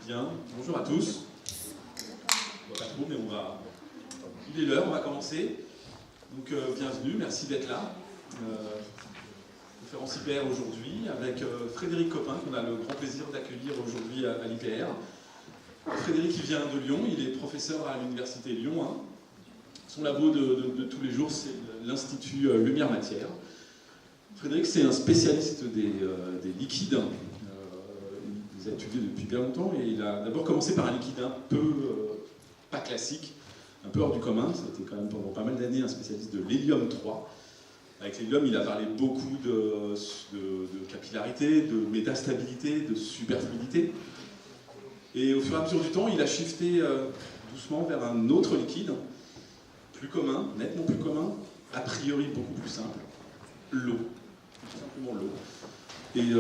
Bien, bonjour à tous. On voit pas trop, mais il est l'heure, on va commencer. Donc bienvenue, merci d'être là. Conférence IPR aujourd'hui avec Frédéric Copin, qu'on a le grand plaisir d'accueillir aujourd'hui à l'IPR. Frédéric qui vient de Lyon, il est professeur à l'université Lyon 1. Son labo de tous les jours, c'est l'Institut Lumière Matière. Frédéric, c'est un spécialiste des liquides. Il les a étudiés depuis bien longtemps et il a d'abord commencé par un liquide un peu pas classique, un peu hors du commun. C'était quand même pendant pas mal d'années un spécialiste de l'hélium 3. Avec l'hélium, il a parlé beaucoup de capillarité, de métastabilité, de superfluidité. Et au fur et à mesure du temps, il a shifté doucement vers un autre liquide, plus commun, nettement plus commun, a priori beaucoup plus simple, l'eau. Tout simplement l'eau. Et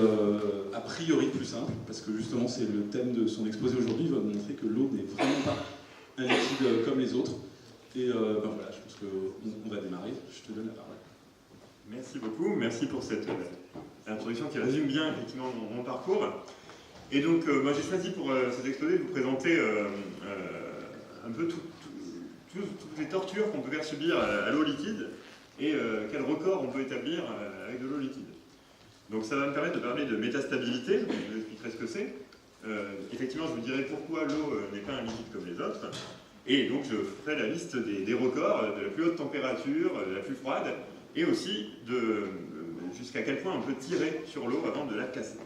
a priori plus simple, parce que justement c'est le thème de son exposé aujourd'hui, il va montrer que l'eau n'est vraiment pas un liquide comme les autres. Et ben voilà, je pense qu'on va démarrer. Je te donne la parole. Merci beaucoup, merci pour cette introduction qui résume bien effectivement mon parcours. Et donc moi j'ai choisi pour cet exposé de vous présenter un peu toutes les tortures qu'on peut faire subir à l'eau liquide et quel record on peut établir avec de l'eau liquide. Donc ça va me permettre de parler de métastabilité, je vous expliquerai ce que c'est. Effectivement, je vous dirai pourquoi l'eau n'est pas un liquide comme les autres. Et donc je ferai la liste des records, de la plus haute température, de la plus froide, et aussi jusqu'à quel point on peut tirer sur l'eau avant de la casser.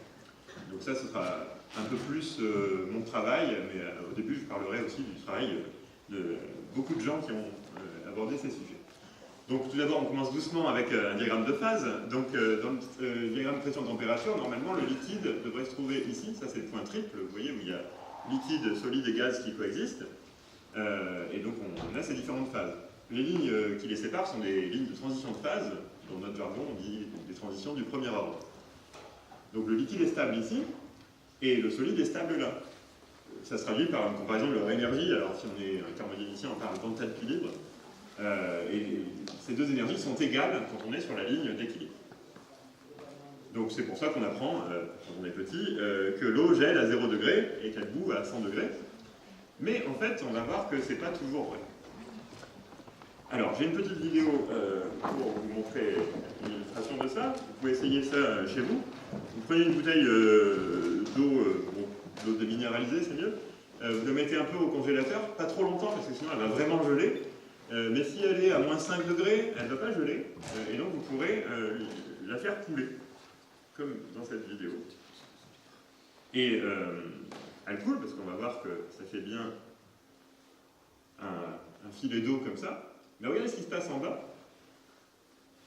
Donc ça, ce sera un peu plus mon travail, mais au début, je parlerai aussi du travail de beaucoup de gens qui ont abordé ces sujets. Donc tout d'abord, on commence doucement avec un diagramme de phase. Donc dans le diagramme de pression-température, normalement le liquide devrait se trouver ici. Ça c'est le point triple, vous voyez, où il y a liquide, solide et gaz qui coexistent. Et donc on a ces différentes phases. Les lignes qui les séparent sont des lignes de transition de phase. Dans notre jargon, on dit des transitions du premier ordre. Donc le liquide est stable ici, et le solide est stable là. Ça se traduit par une comparaison de leur énergie. Alors si on est un thermodynamicien, on parle d'état d'équilibre. Et ces deux énergies sont égales quand on est sur la ligne d'équilibre. Donc c'est pour ça qu'on apprend, quand on est petit, que l'eau gèle à 0 degré et qu'elle bout à 100 degrés. Mais en fait, on va voir que c'est pas toujours vrai. Alors, j'ai une petite vidéo pour vous montrer une illustration de ça. Vous pouvez essayer ça chez vous. Vous prenez une bouteille d'eau déminéralisée, c'est mieux. Vous la mettez un peu au congélateur, pas trop longtemps parce que sinon elle va vraiment geler. Mais si elle est à moins 5 degrés, elle ne va pas geler. Et donc vous pourrez la faire couler, comme dans cette vidéo. Et elle coule parce qu'on va voir que ça fait bien un filet d'eau comme ça. Mais regardez ce qui se passe en bas.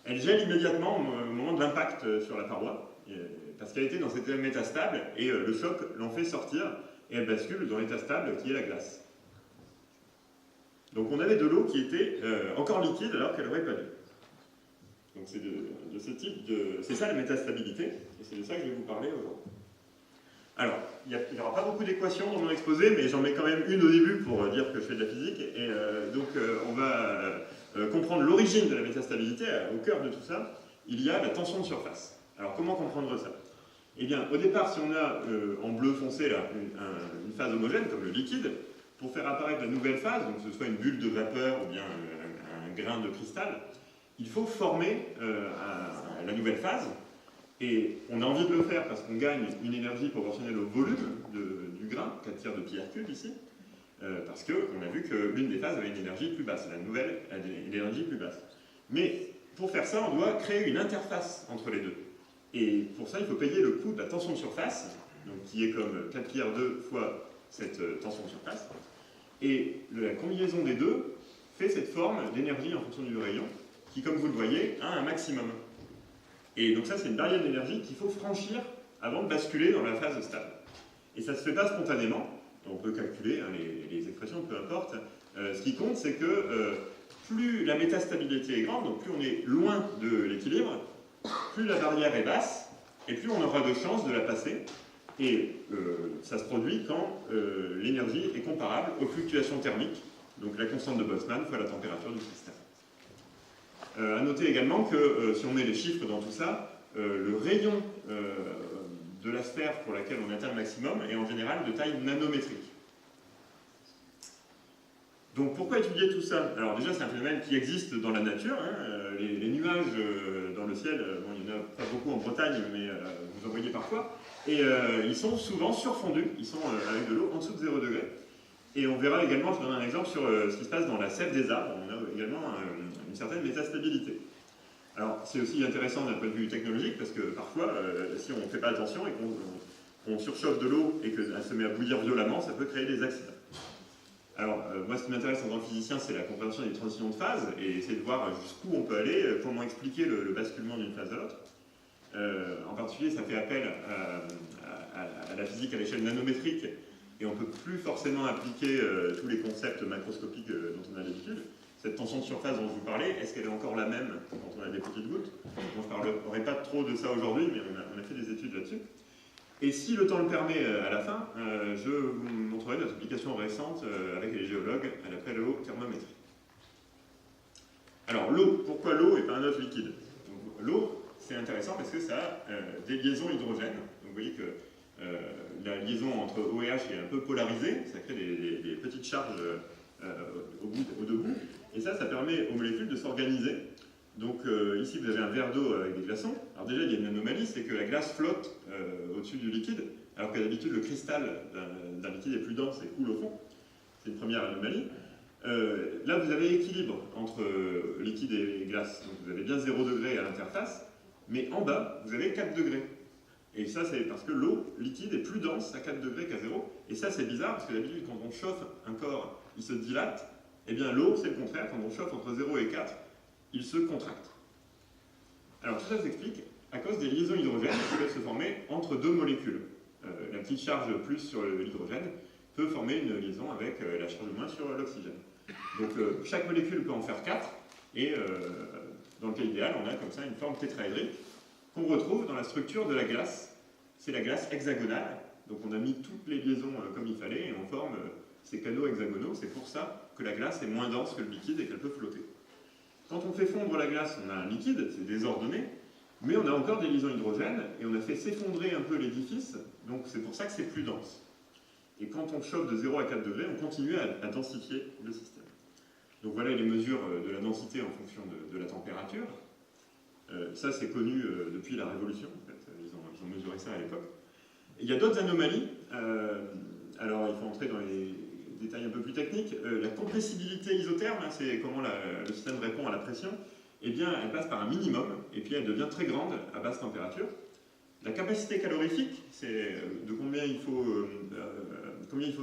Elle gèle immédiatement au moment de l'impact sur la paroi, parce qu'elle était dans cet état métastable, et le choc l'en fait sortir, et elle bascule dans l'état stable qui est la glace. Donc on avait de l'eau qui était encore liquide alors qu'elle n'aurait pas dû. Donc c'est de ce type de... C'est ça la métastabilité, et c'est de ça que je vais vous parler aujourd'hui. Alors, il n'y aura pas beaucoup d'équations dans mon exposé, mais j'en mets quand même une au début pour dire que je fais de la physique. Et donc, on va comprendre l'origine de la métastabilité. Au cœur de tout ça, il y a la tension de surface. Alors, comment comprendre ça? Eh bien, au départ, si on a en bleu foncé là, une phase homogène, comme le liquide, pour faire apparaître la nouvelle phase, donc que ce soit une bulle de vapeur ou bien un grain de cristal, il faut former la nouvelle phase. Et on a envie de le faire parce qu'on gagne une énergie proportionnelle au volume du grain, 4 tiers de pi r cube ici, parce qu'on a vu que l'une des phases avait une énergie plus basse, la nouvelle a une énergie plus basse. Mais pour faire ça, on doit créer une interface entre les deux. Et pour ça, il faut payer le coût de la tension de surface, donc qui est comme 4 pi r2 fois cette tension de surface. Et la combinaison des deux fait cette forme d'énergie en fonction du rayon, qui, comme vous le voyez, a un maximum. Et donc ça, c'est une barrière d'énergie qu'il faut franchir avant de basculer dans la phase stable. Et ça ne se fait pas spontanément, on peut calculer, hein, les expressions, peu importe. Ce qui compte, c'est que plus la métastabilité est grande, donc plus on est loin de l'équilibre, plus la barrière est basse, et plus on aura de chances de la passer. Et ça se produit quand l'énergie est comparable aux fluctuations thermiques, donc la constante de Boltzmann fois la température du cristal. À noter également que si on met les chiffres dans tout ça, le rayon de la sphère pour laquelle on atteint le maximum est en général de taille nanométrique. Donc pourquoi étudier tout ça? Alors déjà c'est un phénomène qui existe dans la nature, hein. Les nuages dans le ciel, bon, il n'y en a pas beaucoup en Bretagne, mais vous en voyez parfois, et ils sont souvent surfondus, ils sont avec de l'eau en dessous de 0 degré. Et on verra également, je vous donne un exemple sur ce qui se passe dans la sève des arbres, on a également une certaine métastabilité. Alors c'est aussi intéressant d'un point de vue technologique, parce que parfois, si on ne fait pas attention et qu'on surchauffe de l'eau et qu'elle se met à bouillir violemment, ça peut créer des accidents. Alors, moi, ce qui m'intéresse en tant que physicien, c'est la compréhension des transitions de phase et essayer de voir jusqu'où on peut aller, comment expliquer le basculement d'une phase à l'autre. En particulier, ça fait appel à la physique à l'échelle nanométrique et on ne peut plus forcément appliquer tous les concepts macroscopiques dont on a l'habitude. Cette tension de surface dont je vous parlais, est-ce qu'elle est encore la même quand on a des petites gouttes? Bon, je ne parlerai pas trop de ça aujourd'hui, mais on a fait des études là-dessus. Et si le temps le permet à la fin, je vous montrerai notre application récente avec les géologues à la paléothermométrie. Alors l'eau, pourquoi l'eau et pas un autre liquide? L'eau, c'est intéressant parce que ça a des liaisons hydrogènes. Donc vous voyez que la liaison entre O et H est un peu polarisée, ça crée des petites charges au debout, et ça permet aux molécules de s'organiser. Donc ici vous avez un verre d'eau avec des glaçons. Alors déjà il y a une anomalie, c'est que la glace flotte au-dessus du liquide, alors que d'habitude le cristal d'un liquide est plus dense et coule au fond. C'est une première anomalie. Là vous avez équilibre entre liquide et glace. Donc vous avez bien 0 degré à l'interface, mais en bas vous avez 4 degrés. Et ça c'est parce que l'eau liquide est plus dense à 4 degrés qu'à 0. Et ça c'est bizarre parce que d'habitude quand on chauffe un corps, il se dilate. Et bien l'eau c'est le contraire, quand on chauffe entre 0 et 4, il se contracte. Alors tout ça s'explique à cause des liaisons hydrogènes qui peuvent se former entre deux molécules. La petite charge plus sur l'hydrogène peut former une liaison avec la charge moins sur l'oxygène. Donc chaque molécule peut en faire 4, et dans le cas idéal, on a comme ça une forme tétraédrique qu'on retrouve dans la structure de la glace. C'est la glace hexagonale, donc on a mis toutes les liaisons comme il fallait, et on forme ces canaux hexagonaux. C'est pour ça que la glace est moins dense que le liquide et qu'elle peut flotter. Quand on fait fondre la glace, on a un liquide, c'est désordonné, mais on a encore des liaisons hydrogènes, et on a fait s'effondrer un peu l'édifice, donc c'est pour ça que c'est plus dense. Et quand on chauffe de 0 à 4 degrés, on continue à densifier le système. Donc voilà les mesures de la densité en fonction de la température. Ça c'est connu depuis la Révolution, en fait. Ils ont mesuré ça à l'époque. Il y a d'autres anomalies, alors il faut entrer dans les détails un peu plus techniques. La compressibilité isotherme, hein, c'est comment le système répond à la pression, eh bien elle passe par un minimum, et puis elle devient très grande à basse température. La capacité calorifique, c'est de combien il faut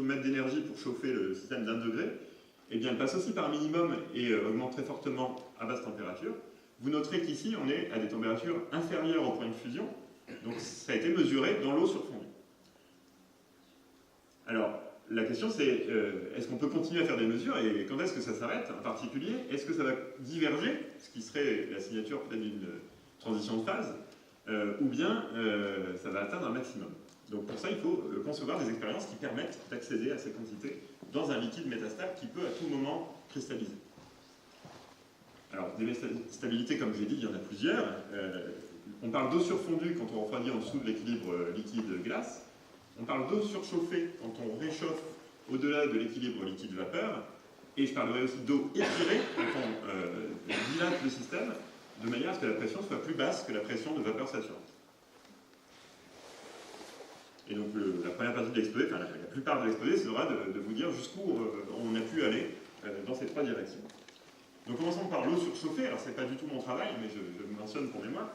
mettre d'énergie pour chauffer le système d'1 degré, eh bien elle passe aussi par un minimum et augmente très fortement à basse température. Vous noterez qu'ici on est à des températures inférieures au point de fusion, donc ça a été mesuré dans l'eau surfondue. Alors, la question c'est, est-ce qu'on peut continuer à faire des mesures et quand est-ce que ça s'arrête? En particulier, est-ce que ça va diverger, ce qui serait la signature peut-être d'une transition de phase, ou bien ça va atteindre un maximum. Donc pour ça, il faut concevoir des expériences qui permettent d'accéder à ces quantités dans un liquide métastable qui peut à tout moment cristalliser. Alors, des stabilités, comme j'ai dit, il y en a plusieurs. On parle d'eau surfondue quand on refroidit en dessous de l'équilibre liquide-glace. On parle d'eau surchauffée quand on réchauffe au-delà de l'équilibre liquide-vapeur. Et je parlerai aussi d'eau étirée quand on dilate le système de manière à ce que la pression soit plus basse que la pression de vapeur saturante. Et donc la première partie de l'exposé, enfin la plupart de l'exposé, sera de vous dire jusqu'où on a pu aller dans ces trois directions. Donc commençons par l'eau surchauffée. Alors c'est pas du tout mon travail, mais je le mentionne pour mémoire.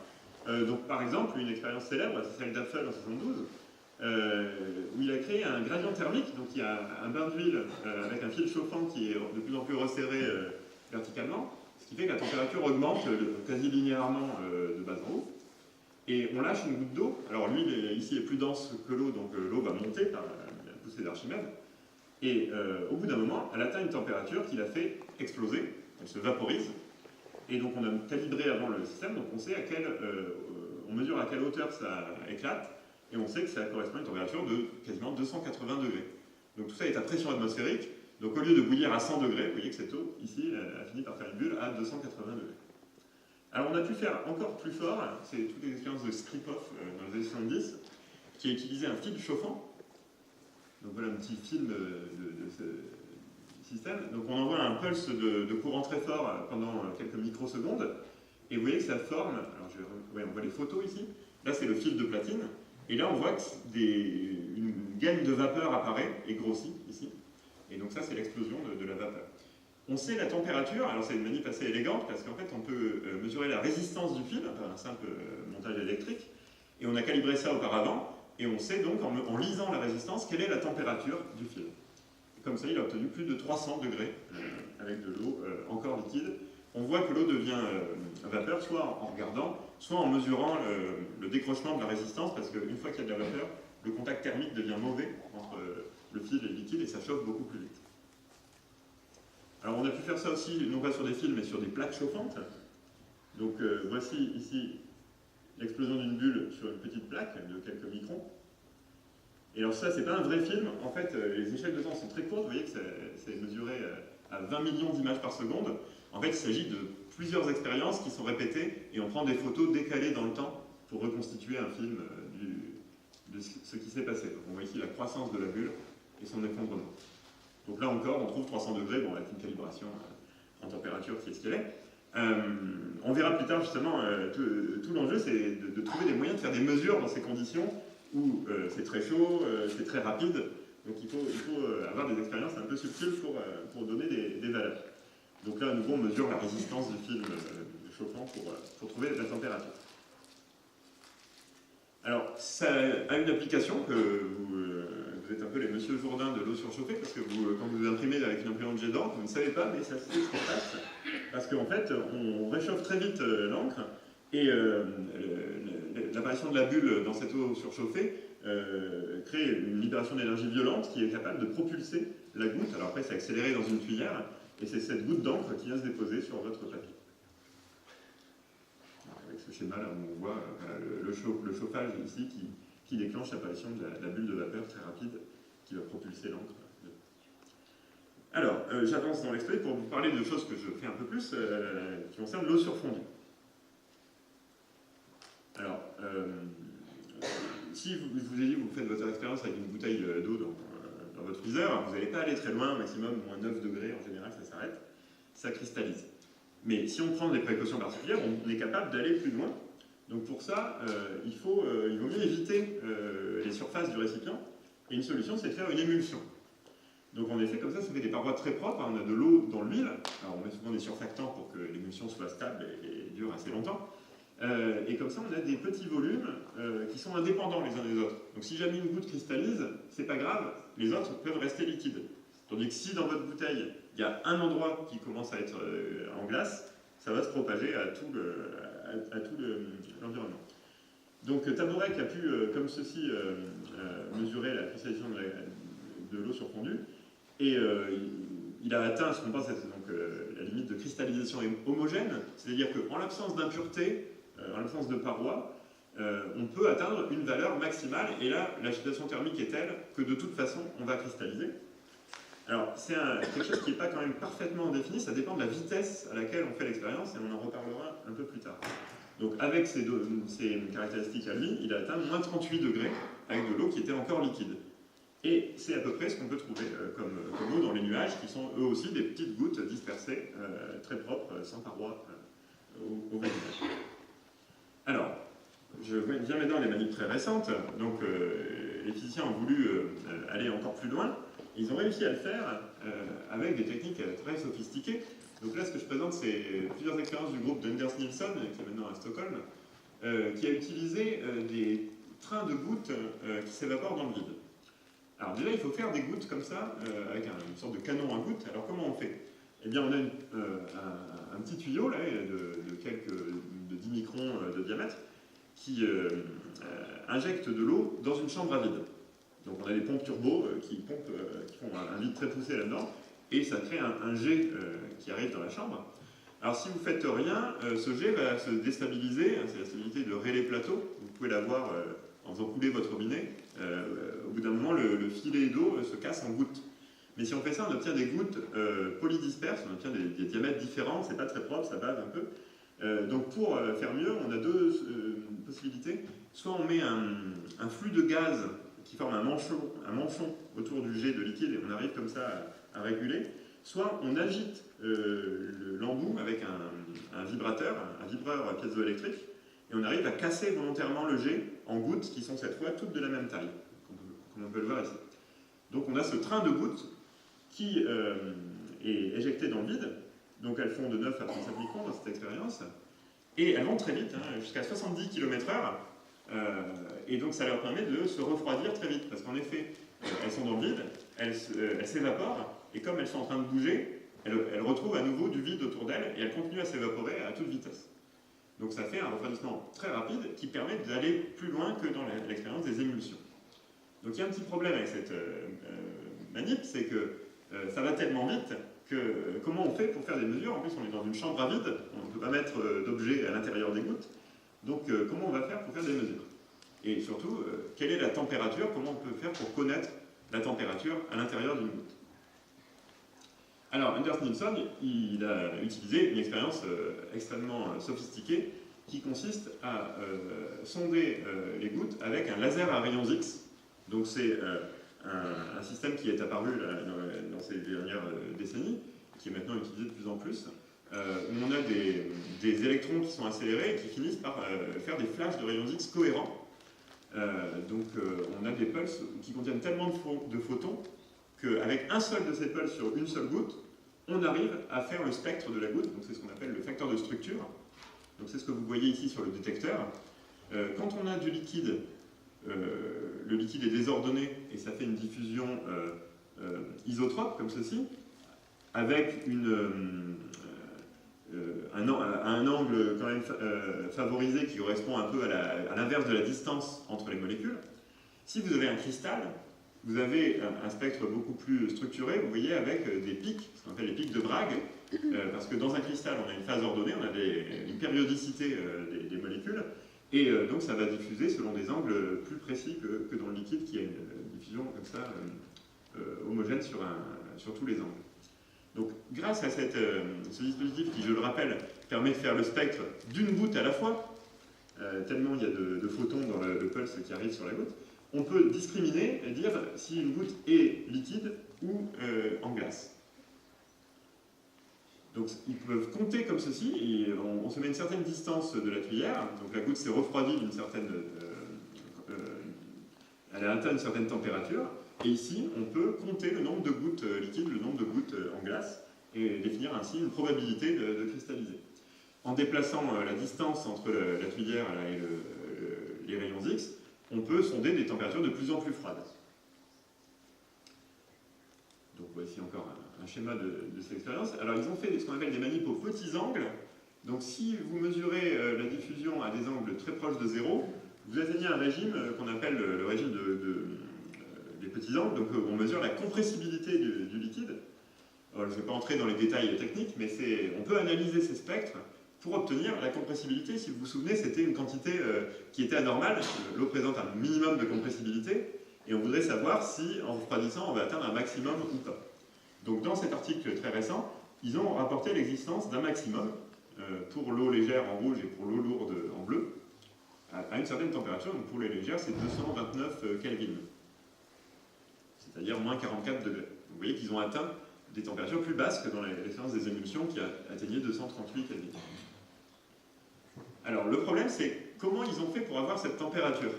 Donc par exemple, une expérience célèbre, c'est celle d'Apfel en 1972, où il a créé un gradient thermique. Donc il y a un bain d'huile avec un fil chauffant qui est de plus en plus resserré verticalement, ce qui fait que la température augmente quasi linéairement de bas en haut. Et on lâche une goutte d'eau. Alors l'huile ici est plus dense que l'eau, donc l'eau va monter par la poussée d'Archimède. Et au bout d'un moment, elle atteint une température qui la fait exploser. Elle se vaporise. Et donc on a calibré avant le système, donc on sait on mesure à quelle hauteur ça éclate, et on sait que ça correspond à une température de quasiment 280 degrés. Donc tout ça est à pression atmosphérique. Donc au lieu de bouillir à 100 degrés, vous voyez que cette eau, ici, a fini par faire une bulle à 280 degrés. Alors on a pu faire encore plus fort, c'est toutes les expériences de Skripov dans les années 70, qui a utilisé un fil chauffant. Donc voilà un petit film de ce système. Donc on envoie un pulse de courant très fort pendant quelques microsecondes, et vous voyez que ça forme, alors on voit les photos ici, là c'est le fil de platine, et là on voit une gaine de vapeur apparaît et grossit ici, et donc ça c'est l'explosion de la vapeur. On sait la température, alors c'est une manip assez élégante, parce qu'en fait on peut mesurer la résistance du fil par un simple montage électrique, et on a calibré ça auparavant, et on sait donc, en lisant la résistance, quelle est la température du fil. Et comme ça, il a obtenu plus de 300 degrés avec de l'eau encore liquide. On voit que l'eau devient vapeur, soit en regardant, soit en mesurant le décrochement de la résistance, parce qu'une fois qu'il y a de la vapeur, le contact thermique devient mauvais entre le fil et le liquide, et ça chauffe beaucoup plus vite. Alors on a pu faire ça aussi, non pas sur des fils, mais sur des plaques chauffantes. Donc voici ici l'explosion d'une bulle sur une petite plaque de quelques microns. Et alors ça, c'est pas un vrai film. En fait, les échelles de temps sont très courtes. Vous voyez que c'est mesuré à 20 millions d'images par seconde. En fait, il s'agit de plusieurs expériences qui sont répétées et on prend des photos décalées dans le temps pour reconstituer un film de ce qui s'est passé. Donc, on voit ici la croissance de la bulle et son effondrement. Donc là encore, on trouve 300 degrés, bon, avec une calibration en température qui est ce qu'elle est. On verra plus tard justement, tout l'enjeu c'est de trouver des moyens de faire des mesures dans ces conditions où c'est très chaud, c'est très rapide, donc il faut avoir des expériences un peu subtiles pour donner des valeurs. Donc là à nouveau on mesure la résistance du film chauffant pour trouver la température. Alors ça a une application que vous êtes un peu les monsieur Jourdain de l'eau surchauffée, parce que quand vous imprimez avec une imprimante jet d'encre, vous ne savez pas, mais ça se fait ce qui se passe, parce qu'en fait, on réchauffe très vite l'encre, et l'apparition de la bulle dans cette eau surchauffée crée une libération d'énergie violente qui est capable de propulser la goutte. Alors après, c'est accéléré dans une cuillère, et c'est cette goutte d'encre qui vient se déposer sur votre papier. Avec ce schéma-là, on voit le chauffage ici qui déclenche l'apparition de la bulle de vapeur très rapide qui va propulser l'encre. Alors, j'avance dans l'exposé pour vous parler de choses que je fais un peu plus, qui concernent l'eau surfondue. Alors, si je vous ai dit que vous faites votre expérience avec une bouteille d'eau dans votre freezer, vous n'allez pas aller très loin, maximum moins 9 degrés, en général ça s'arrête, ça cristallise. Mais si on prend des précautions particulières, on est capable d'aller plus loin. Donc pour ça, il vaut mieux éviter les surfaces du récipient. Et une solution, c'est de faire une émulsion. Donc en effet, comme ça fait des parois très propres. On a de l'eau dans l'huile. Alors on met souvent des surfactants pour que l'émulsion soit stable et dure assez longtemps. Et comme ça, on a des petits volumes qui sont indépendants les uns des autres. Donc si jamais une goutte cristallise, c'est pas grave, les autres peuvent rester liquides. Tandis que si dans votre bouteille, il y a un endroit qui commence à être en glace, ça va se propager à tout l'environnement. Donc Taborek a pu, comme ceci, mesurer la cristallisation de l'eau surfondue, et il a atteint ce qu'on pense être la limite de cristallisation homogène, c'est-à-dire qu'en l'absence d'impureté, en l'absence de parois, on peut atteindre une valeur maximale, et là, l'agitation thermique est telle que de toute façon, on va cristalliser. Alors, c'est quelque chose qui n'est pas quand même parfaitement défini, ça dépend de la vitesse à laquelle on fait l'expérience, et on en reparlera un peu plus tard. Donc, avec ces caractéristiques à lui, il a atteint moins 38 degrés avec de l'eau qui était encore liquide. Et c'est à peu près ce qu'on peut trouver comme eau dans les nuages, qui sont eux aussi des petites gouttes dispersées, très propres, sans parois au végétal. Alors, je viens maintenant à des manips très récentes. Donc, les physiciens ont voulu aller encore plus loin. Ils ont réussi à le faire avec des techniques très sophistiquées. Donc là, ce que je présente, c'est plusieurs expériences du groupe d'Anders Nilsson, qui est maintenant à Stockholm, qui a utilisé des trains de gouttes qui s'évaporent dans le vide. Alors déjà, il faut faire des gouttes comme ça, avec une sorte de canon à gouttes. Alors comment on fait? Eh bien, on a un petit tuyau là, de 10 microns de diamètre, qui injecte de l'eau dans une chambre à vide. Donc on a des pompes turbo qui font un vide très poussé là-dedans, et ça crée un jet qui arrive dans la chambre. Alors si vous ne faites rien, ce jet va se déstabiliser, c'est la stabilité de Rayleigh plateau, vous pouvez l'avoir en faisant couler votre robinet. Au bout d'un moment, le filet d'eau se casse en gouttes. Mais si on fait ça, on obtient des gouttes polydisperses, on obtient des diamètres différents, c'est pas très propre, ça bave un peu. Donc pour faire mieux, on a deux possibilités. soit on met un flux de gaz qui forme un manchon autour du jet de liquide et on arrive comme ça à réguler, soit on agite l'embout avec un vibrateur, un vibreur piézoélectrique, et on arrive à casser volontairement le jet en gouttes qui sont cette fois toutes de la même taille, comme on peut le voir ici. Donc on a ce train de gouttes qui est éjecté dans le vide, donc elles font de 9 à 37 microns dans cette expérience, et elles vont très vite, jusqu'à 70 km/h, et donc ça leur permet de se refroidir très vite, parce qu'en effet, elles sont dans le vide, elles s'évaporent, et comme elles sont en train de bouger, elles retrouvent à nouveau du vide autour d'elles, et elles continuent à s'évaporer à toute vitesse. Donc ça fait un refroidissement très rapide qui permet d'aller plus loin que dans l'expérience des émulsions. Donc il y a un petit problème avec cette manip, c'est que ça va tellement vite que comment on fait pour faire des mesures? En plus on est dans une chambre à vide, on ne peut pas mettre d'objets à l'intérieur des gouttes, donc comment on va faire pour faire des mesures? Et surtout, quelle est la température? Comment on peut faire pour connaître la température à l'intérieur d'une goutte? Alors Anders Nilsson, il a utilisé une expérience extrêmement sophistiquée qui consiste à sonder les gouttes avec un laser à rayons X. Donc c'est un système qui est apparu dans ces dernières décennies, qui est maintenant utilisé de plus en plus, où on a des électrons qui sont accélérés et qui finissent par faire des flashs de rayons X cohérents. Donc on a des pulses qui contiennent tellement de photons qu'avec un seul de ces pulses sur une seule goutte, on arrive à faire le spectre de la goutte, donc c'est ce qu'on appelle le facteur de structure. Donc c'est ce que vous voyez ici sur le détecteur. Quand on a du liquide, le liquide est désordonné et ça fait une diffusion isotrope comme ceci, avec un angle quand même favorisé qui correspond un peu à l'inverse de la distance entre les molécules. Si vous avez un cristal, vous avez un spectre beaucoup plus structuré, vous voyez, avec des pics, ce qu'on appelle les pics de Bragg, parce que dans un cristal, on a une phase ordonnée, on a une périodicité des molécules, et donc ça va diffuser selon des angles plus précis que dans le liquide, qui a une diffusion comme ça, homogène sur tous les angles. Donc grâce à ce dispositif qui, je le rappelle, permet de faire le spectre d'une goutte à la fois, tellement il y a de photons dans le pulse qui arrive sur la goutte, on peut discriminer et dire si une goutte est liquide ou en glace. Donc ils peuvent compter comme ceci, et on se met une certaine distance de la tuyère, donc la goutte s'est refroidie d'une certaine... elle a atteint une certaine température, et ici on peut compter le nombre de gouttes liquides, le nombre de gouttes en glace, et définir ainsi une probabilité de cristalliser. En déplaçant la distance entre la tuyère et les rayons X, on peut sonder des températures de plus en plus froides. Donc voici encore un schéma de cette expérience. Alors ils ont fait ce qu'on appelle des manips aux petits angles. Donc si vous mesurez la diffusion à des angles très proches de zéro, vous atteignez un régime qu'on appelle le régime des petits angles. Donc on mesure la compressibilité du liquide. Alors, je ne vais pas entrer dans les détails techniques, mais on peut analyser ces spectres pour obtenir la compressibilité. Si vous vous souvenez, c'était une quantité qui était anormale. L'eau présente un minimum de compressibilité, et on voudrait savoir si, en refroidissant, on va atteindre un maximum ou pas. Donc dans cet article très récent, ils ont rapporté l'existence d'un maximum pour l'eau légère en rouge et pour l'eau lourde en bleu, à une certaine température. Donc pour les légères, c'est 229 Kelvin, c'est-à-dire moins 44 degrés. Vous voyez qu'ils ont atteint des températures plus basses que dans l'expérience des émulsions qui atteignaient 238 Kelvin. Alors le problème, c'est comment ils ont fait pour avoir cette température.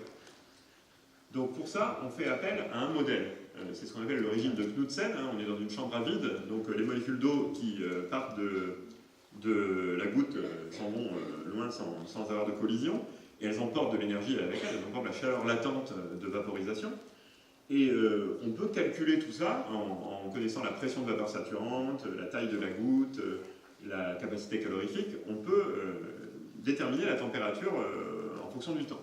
Donc pour ça, on fait appel à un modèle. C'est ce qu'on appelle le régime de Knudsen. On est dans une chambre à vide, donc les molécules d'eau qui partent de la goutte s'en vont loin sans avoir de collision, et elles emportent de l'énergie avec elles, elles emportent la chaleur latente de vaporisation. Et on peut calculer tout ça en connaissant la pression de vapeur saturante, la taille de la goutte, la capacité calorifique. On peut déterminer la température en fonction du temps.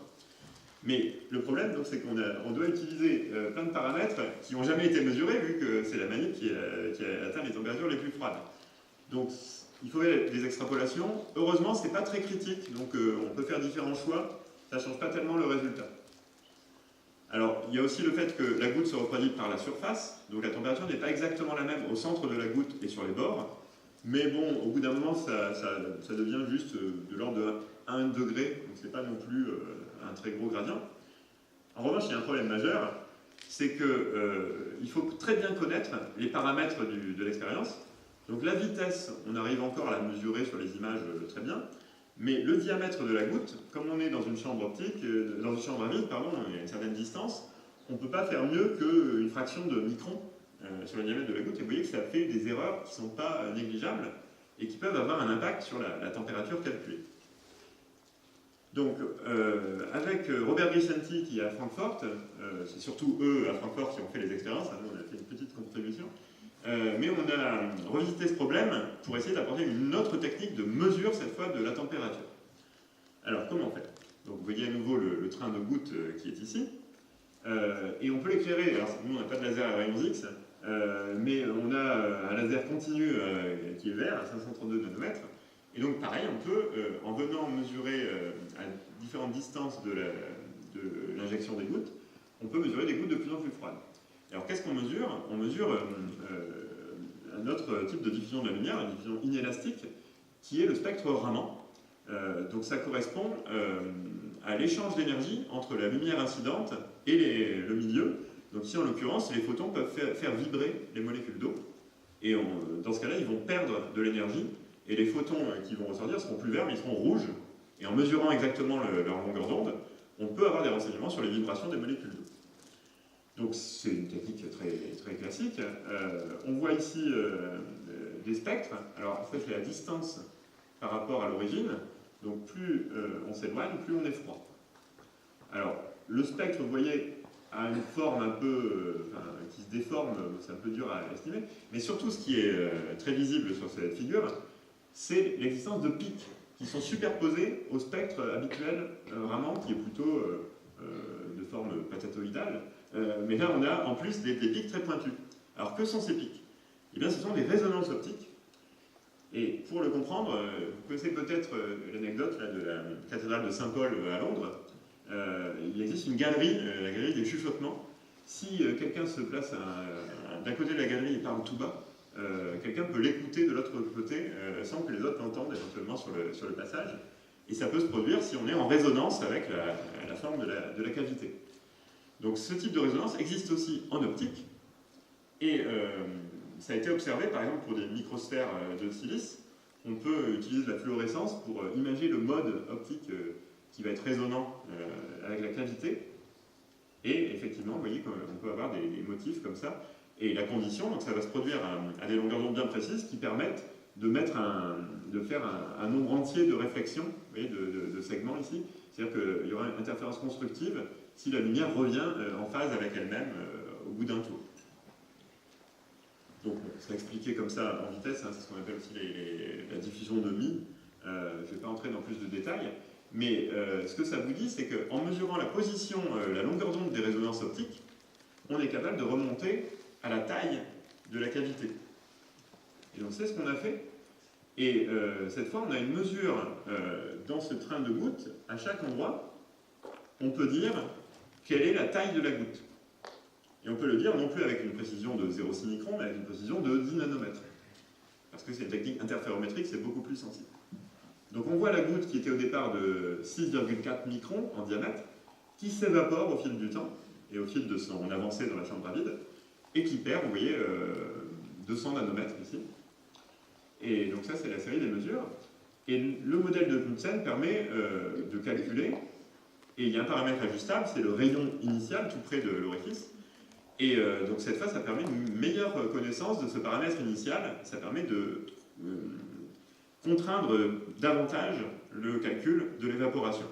Mais le problème, c'est qu'on doit utiliser plein de paramètres qui n'ont jamais été mesurés, vu que c'est la manip qui a atteint les températures les plus froides. Donc il faut des extrapolations. Heureusement, ce n'est pas très critique, donc on peut faire différents choix. Ça ne change pas tellement le résultat. Alors, il y a aussi le fait que la goutte se refroidit par la surface, donc la température n'est pas exactement la même au centre de la goutte et sur les bords, mais bon, au bout d'un moment, ça devient juste de l'ordre de 1 degré, donc c'est pas non plus un très gros gradient. En revanche, il y a un problème majeur, c'est qu'il faut très bien connaître les paramètres de l'expérience. Donc la vitesse, on arrive encore à la mesurer sur les images très bien, mais le diamètre de la goutte, comme on est dans une chambre optique, dans une chambre à vide, pardon, à une certaine distance, on ne peut pas faire mieux qu'une fraction de micron sur le diamètre de la goutte, et vous voyez que ça fait des erreurs qui ne sont pas négligeables et qui peuvent avoir un impact sur la température calculée. Donc, avec Robert Grisenti qui est à Francfort, c'est surtout eux à Francfort qui ont fait les expériences, nous on a fait une petite contribution, mais on a revisité ce problème pour essayer d'apporter une autre technique de mesure, cette fois, de la température. Alors, comment faire? Donc, vous voyez à nouveau le train de gouttes qui est ici, et on peut l'éclairer. Alors, nous on n'a pas de laser à rayons X, mais on a un laser continu qui est vert à 532 nanomètres. Et donc pareil, on peut, en venant mesurer à différentes distances de l'injection des gouttes, on peut mesurer des gouttes de plus en plus froides. Alors qu'est-ce qu'on mesure? On mesure un autre type de diffusion de la lumière, une diffusion inélastique, qui est le spectre Raman. Donc ça correspond à l'échange d'énergie entre la lumière incidente et le milieu. Donc ici en l'occurrence, les photons peuvent faire vibrer les molécules d'eau. Et dans ce cas-là, ils vont perdre de l'énergie. Et les photons qui vont ressortir seront plus verts, mais ils seront rouges. Et en mesurant exactement leur longueur d'onde, on peut avoir des renseignements sur les vibrations des molécules d'eau. Donc c'est une technique très, très classique. On voit ici des spectres. Alors ça c'est la distance par rapport à l'origine. Donc plus on s'éloigne, plus on est froid. Alors le spectre, vous voyez, a une forme un peu qui se déforme, c'est un peu dur à estimer. Mais surtout ce qui est très visible sur cette figure, c'est l'existence de pics qui sont superposés au spectre habituel Raman, qui est plutôt de forme patatoïdale. Mais là, on a en plus des pics très pointus. Alors, que sont ces pics? Eh bien, ce sont des résonances optiques. Et pour le comprendre, vous connaissez peut-être l'anecdote de la cathédrale de Saint-Paul à Londres. Il existe une galerie, la galerie des chuchotements. Si quelqu'un se place d'un côté de la galerie et parle tout bas, quelqu'un peut l'écouter de l'autre côté sans que les autres l'entendent éventuellement sur le passage. Et ça peut se produire si on est en résonance avec la forme de la cavité. Donc ce type de résonance existe aussi en optique. Et ça a été observé par exemple pour des microsphères de silice. On peut utiliser de la fluorescence pour imager le mode optique qui va être résonant avec la cavité. Et effectivement, vous voyez qu'on peut avoir des motifs comme ça. Et la condition, donc ça va se produire à des longueurs d'onde bien précises qui permettent de faire un nombre entier de réflexions, vous voyez, de segments ici. C'est-à-dire qu'il y aura une interférence constructive si la lumière revient en phase avec elle-même au bout d'un tour. Donc c'est expliqué comme ça en vitesse, hein, c'est ce qu'on appelle aussi la diffusion de Mie. Je ne vais pas entrer dans plus de détails, mais ce que ça vous dit, c'est qu'en mesurant la position, la longueur d'onde des résonances optiques, on est capable de remonter à la taille de la cavité. Et donc c'est ce qu'on a fait. Et cette fois, on a une mesure dans ce train de gouttes. À chaque endroit, on peut dire quelle est la taille de la goutte. Et on peut le dire non plus avec une précision de 0,6 micron, mais avec une précision de 10 nanomètres. Parce que c'est une technique interférométrique, c'est beaucoup plus sensible. Donc on voit la goutte qui était au départ de 6,4 microns en diamètre, qui s'évapore au fil du temps, et au fil de son avancée dans la chambre à vide, et qui perd, vous voyez, 200 nanomètres ici. Et donc ça, c'est la série des mesures. Et le modèle de Knudsen permet de calculer, et il y a un paramètre ajustable, c'est le rayon initial tout près de l'orifice. Et donc cette fois, ça permet une meilleure connaissance de ce paramètre initial. Ça permet de contraindre davantage le calcul de l'évaporation.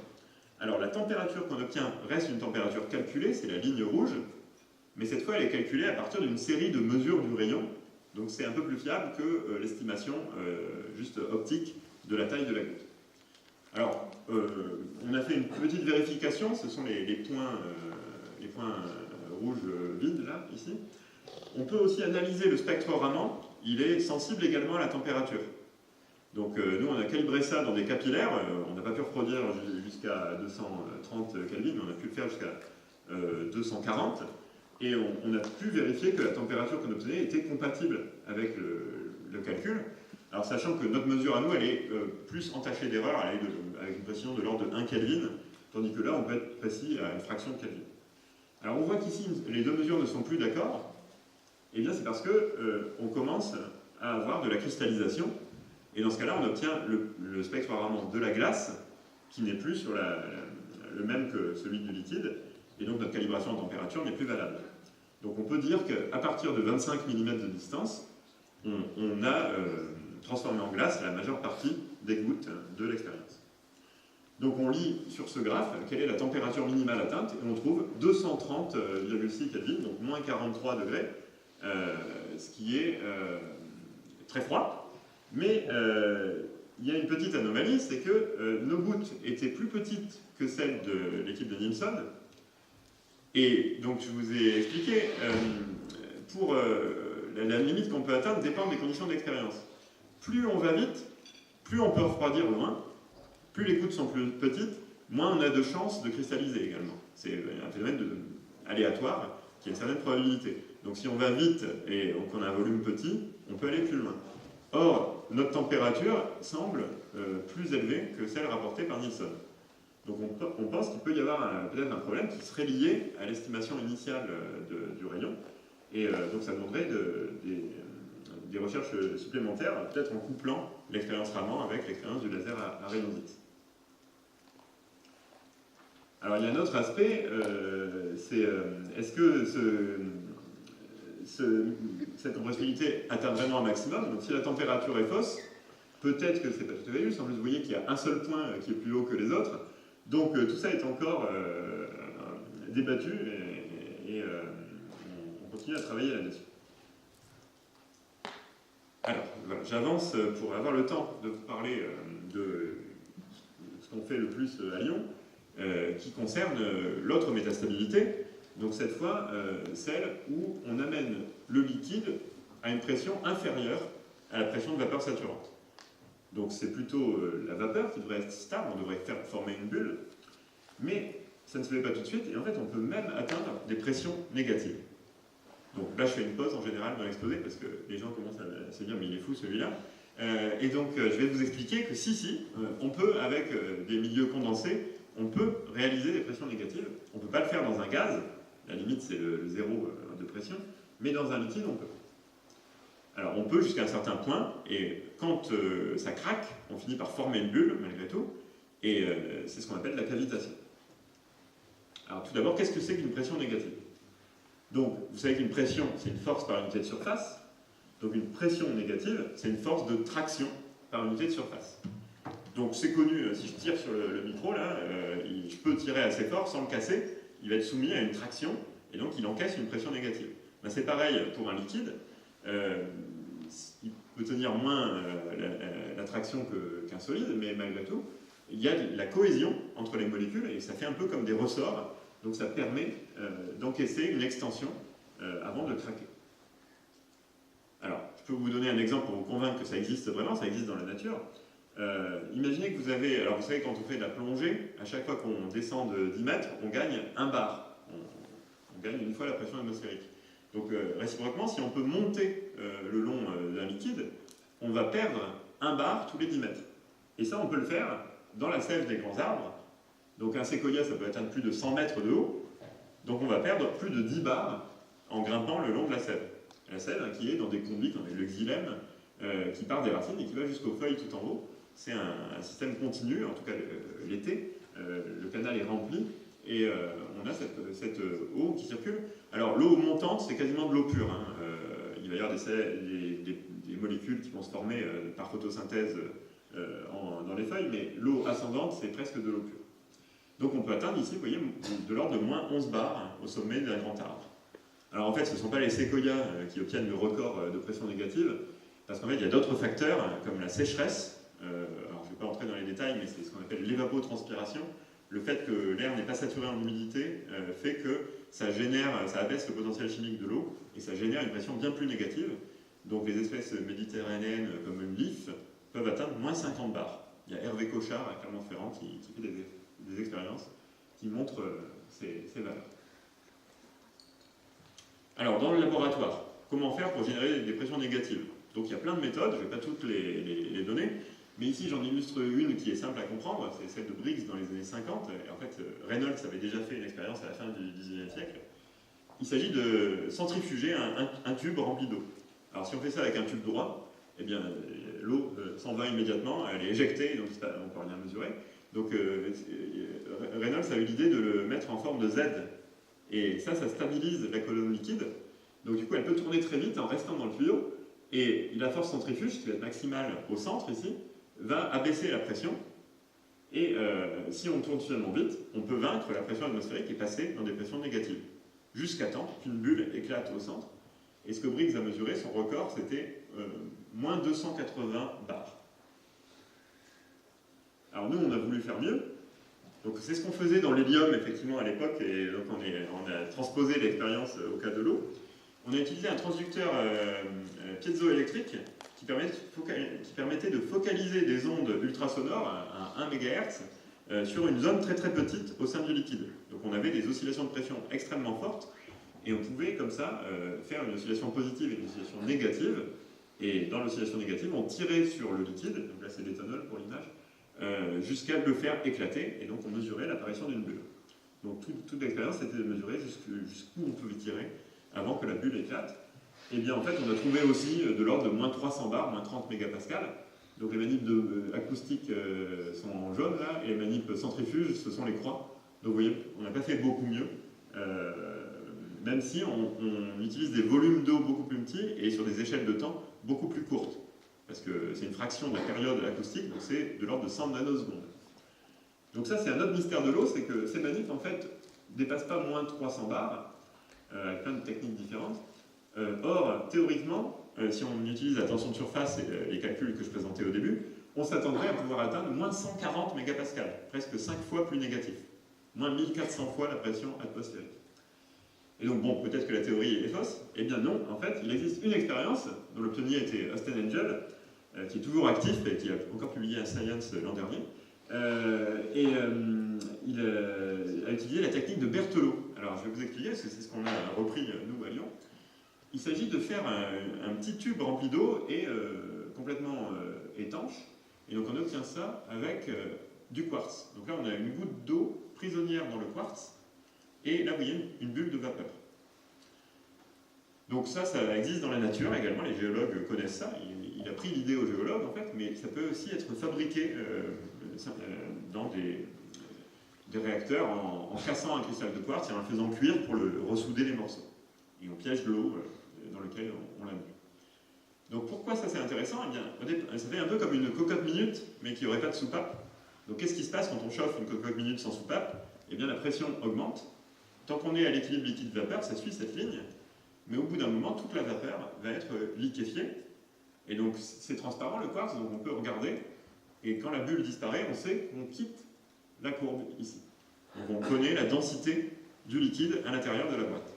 Alors la température qu'on obtient reste une température calculée, c'est la ligne rouge, mais cette fois elle est calculée à partir d'une série de mesures du rayon, donc c'est un peu plus fiable que l'estimation juste optique de la taille de la goutte. Alors, on a fait une petite vérification, ce sont les points rouges vides là, ici. On peut aussi analyser le spectre Raman, il est sensible également à la température. Donc nous on a calibré ça dans des capillaires, on n'a pas pu reproduire jusqu'à 230 Kelvin, mais on a pu le faire jusqu'à 240, et on a pu vérifier que la température qu'on obtenait était compatible avec le calcul. Alors sachant que notre mesure à nous, elle est plus entachée d'erreurs, elle est avec une précision de l'ordre de 1 Kelvin, tandis que là, on peut être précis à une fraction de Kelvin. Alors on voit qu'ici, les deux mesures ne sont plus d'accord. Et bien c'est parce qu'on commence à avoir de la cristallisation, et dans ce cas-là, on obtient le spectre Raman de la glace, qui n'est plus sur le même que celui du liquide, et donc notre calibration en température n'est plus valable. Donc on peut dire qu'à partir de 25 mm de distance, on a transformé en glace la majeure partie des gouttes de l'expérience. Donc on lit sur ce graphe quelle est la température minimale atteinte, et on trouve 230,6 Kelvin, donc moins 43 degrés, ce qui est très froid. Mais il y a une petite anomalie, c'est que nos gouttes étaient plus petites que celles de l'équipe de Nilsson. Et donc je vous ai expliqué, pour la limite qu'on peut atteindre dépend des conditions d'expérience. Plus on va vite, plus on peut refroidir loin, plus les gouttes sont plus petites, moins on a de chances de cristalliser également. C'est un phénomène aléatoire qui a une certaine probabilité. Donc si on va vite et qu'on a un volume petit, on peut aller plus loin. Or, notre température semble plus élevée que celle rapportée par Nilsson. Donc on pense qu'il peut y avoir peut-être un problème qui serait lié à l'estimation initiale du rayon. Et donc ça demanderait des recherches supplémentaires, peut-être en couplant l'expérience Raman avec l'expérience du laser à rayon X. Alors il y a un autre aspect, c'est est-ce que cette compressibilité atteint vraiment un maximum? Donc si la température est fausse, peut-être que c'est pas tout à fait juste. En plus, vous voyez qu'il y a un seul point qui est plus haut que les autres. Donc tout ça est encore débattu et on continue à travailler là-dessus. Alors, voilà, j'avance pour avoir le temps de vous parler de ce qu'on fait le plus à Lyon, qui concerne l'autre métastabilité, donc cette fois celle où on amène le liquide à une pression inférieure à la pression de vapeur saturante. Donc c'est plutôt la vapeur qui devrait être stable, on devrait faire former une bulle, mais ça ne se fait pas tout de suite, et en fait on peut même atteindre des pressions négatives. Donc là je fais une pause en général dans l'exposé, parce que les gens commencent à se dire mais il est fou celui-là. Et donc je vais vous expliquer que si, on peut avec des milieux condensés, on peut réaliser des pressions négatives. On ne peut pas le faire dans un gaz, la limite c'est le zéro de pression, mais dans un liquide on peut. Alors on peut jusqu'à un certain point, et quand ça craque, on finit par former une bulle, malgré tout, et c'est ce qu'on appelle la cavitation. Alors tout d'abord, qu'est-ce que c'est qu'une pression négative? Donc vous savez qu'une pression, c'est une force par unité de surface, donc une pression négative, c'est une force de traction par unité de surface. Donc c'est connu, si je tire sur le micro, là, je peux tirer assez fort sans le casser, il va être soumis à une traction, et donc il encaisse une pression négative. Ben, c'est pareil pour un liquide. Il peut tenir moins la traction qu'un solide, mais malgré tout, il y a de la cohésion entre les molécules et ça fait un peu comme des ressorts, donc ça permet d'encaisser une extension avant de craquer. Alors, je peux vous donner un exemple pour vous convaincre que ça existe vraiment, ça existe dans la nature. Imaginez que vous avez, alors vous savez quand on fait de la plongée, à chaque fois qu'on descend de 10 mètres, on gagne 1 bar. On gagne une fois la pression atmosphérique. Donc réciproquement, si on peut monter le long d'un liquide, on va perdre 1 bar tous les 10 mètres. Et ça, on peut le faire dans la sève des grands arbres. Donc un séquoia, ça peut atteindre plus de 100 mètres de haut. Donc on va perdre plus de 10 bars en grimpant le long de la sève. La sève qui est dans des conduits comme le xylème, qui part des racines et qui va jusqu'aux feuilles tout en haut. C'est un système continu, en tout cas l'été. Le canal est rempli. Et on a cette eau qui circule. Alors l'eau montante, c'est quasiment de l'eau pure. Hein. Il va y avoir des molécules qui vont se former par photosynthèse dans les feuilles, mais l'eau ascendante, c'est presque de l'eau pure. Donc on peut atteindre ici, vous voyez, de l'ordre de moins 11 bars au sommet d'un grand arbre. Alors en fait, ce ne sont pas les séquoias qui obtiennent le record de pression négative, parce qu'en fait, il y a d'autres facteurs, comme la sécheresse. Alors je ne vais pas entrer dans les détails, mais c'est ce qu'on appelle l'évapotranspiration. Le fait que l'air n'est pas saturé en humidité fait que ça abaisse le potentiel chimique de l'eau et ça génère une pression bien plus négative. Donc les espèces méditerranéennes comme une LIF peuvent atteindre moins 50 bars. Il y a Hervé Cochard à Clermont-Ferrand qui fait des expériences qui montrent ces valeurs. Alors dans le laboratoire, comment faire pour générer des pressions négatives? Donc il y a plein de méthodes, je ne vais pas toutes les donner, Mais ici, j'en illustre une qui est simple à comprendre, c'est celle de Briggs dans les années 50. Et en fait, Reynolds avait déjà fait une expérience à la fin du XIXe siècle. Il s'agit de centrifuger un tube rempli d'eau. Alors si on fait ça avec un tube droit, eh bien l'eau s'en va immédiatement, elle est éjectée, donc on ne peut rien mesurer. Donc Reynolds a eu l'idée de le mettre en forme de Z. Et ça stabilise la colonne liquide. Donc du coup, elle peut tourner très vite en restant dans le tuyau. Et la force centrifuge, qui va être maximale au centre ici, va abaisser la pression. Et si on tourne suffisamment vite, on peut vaincre la pression atmosphérique et passer dans des pressions négatives. Jusqu'à temps qu'une bulle éclate au centre. Et ce que Briggs a mesuré, son record, c'était moins 280 bars. Alors nous, on a voulu faire mieux. Donc c'est ce qu'on faisait dans l'hélium, effectivement, à l'époque, et donc on a transposé l'expérience au cas de l'eau. On a utilisé un transducteur piézoélectrique qui permettait de focaliser des ondes ultrasonores à 1 MHz sur une zone très très petite au sein du liquide. Donc on avait des oscillations de pression extrêmement fortes, et on pouvait comme ça faire une oscillation positive et une oscillation négative. Et dans l'oscillation négative, on tirait sur le liquide, donc là c'est l'éthanol pour l'image, jusqu'à le faire éclater, et donc on mesurait l'apparition d'une bulle. Donc toute l'expérience c'était de mesurer jusqu'où on pouvait tirer avant que la bulle éclate. Et bien en fait on a trouvé aussi de l'ordre de moins 300 bars, moins 30 mégapascals. Donc les manips acoustiques sont en jaune là, et les manips centrifuges ce sont les croix. Donc vous voyez, on n'a pas fait beaucoup mieux, même si on utilise des volumes d'eau beaucoup plus petits et sur des échelles de temps beaucoup plus courtes. Parce que c'est une fraction de la période acoustique, donc c'est de l'ordre de 100 nanosecondes. Donc ça, c'est un autre mystère de l'eau, c'est que ces manips, en fait, ne dépassent pas moins de 300 bars, avec plein de techniques différentes. Or, théoriquement, si on utilise la tension de surface et les calculs que je présentais au début, on s'attendrait à pouvoir atteindre moins 140 mégapascals, presque 5 fois plus négatif. Moins 1400 fois la pression atmosphérique. Et donc, bon, peut-être que la théorie est fausse. Eh bien non, en fait, il existe une expérience dont le pionnier était Austin Engel, qui est toujours actif et qui a encore publié un Science l'an dernier. Il a utilisé la technique de Berthelot. Alors, je vais vous expliquer, parce que c'est ce qu'on a repris, nous, à Lyon. Il s'agit de faire un petit tube rempli d'eau et complètement étanche. Et donc, on obtient ça avec du quartz. Donc là, on a une goutte d'eau prisonnière dans le quartz, et là, vous voyez une bulle de vapeur. Donc ça existe dans la nature également, les géologues connaissent ça. Il a pris l'idée aux géologues, en fait, mais ça peut aussi être fabriqué dans des réacteurs en cassant un cristal de quartz et en le faisant cuire pour le ressouder les morceaux. Et on piège de l'eau dans lequel on l'a mis. Donc pourquoi ça c'est intéressant? Eh bien, ça fait un peu comme une cocotte minute, mais qui n'aurait pas de soupape. Donc qu'est-ce qui se passe quand on chauffe une cocotte minute sans soupape? Eh bien la pression augmente. Tant qu'on est à l'équilibre liquide-vapeur, ça suit cette ligne, mais au bout d'un moment, toute la vapeur va être liquéfiée, et donc c'est transparent le quartz, donc on peut regarder, et quand la bulle disparaît, on sait qu'on quitte la courbe ici. Donc on connaît la densité du liquide à l'intérieur de la boîte.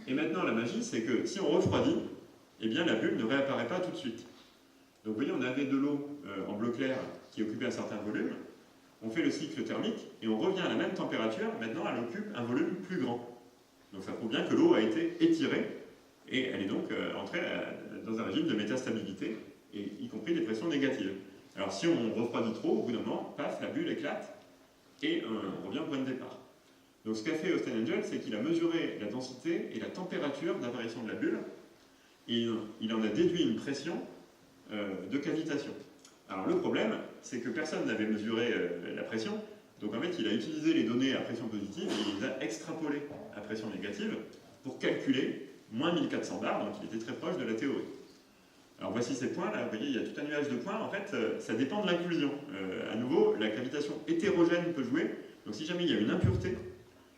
Et maintenant la magie, c'est que si on refroidit, eh bien la bulle ne réapparaît pas tout de suite. Donc vous voyez, on avait de l'eau en bleu clair qui occupait un certain volume, on fait le cycle thermique et on revient à la même température, maintenant elle occupe un volume plus grand. Donc ça prouve bien que l'eau a été étirée et elle est donc entrée dans un régime de métastabilité, et y compris des pressions négatives. Alors si on refroidit trop, au bout d'un moment, paf, la bulle éclate et on revient au point de départ. Donc ce qu'a fait Austin Engel, c'est qu'il a mesuré la densité et la température d'apparition de la bulle, et il en a déduit une pression de cavitation. Alors le problème, c'est que personne n'avait mesuré la pression, donc en fait il a utilisé les données à pression positive et il les a extrapolées à pression négative pour calculer moins 1400 bars, donc il était très proche de la théorie. Alors voici ces points, là vous voyez il y a tout un nuage de points, en fait ça dépend de l'inclusion. À nouveau, la cavitation hétérogène peut jouer, donc si jamais il y a une impureté,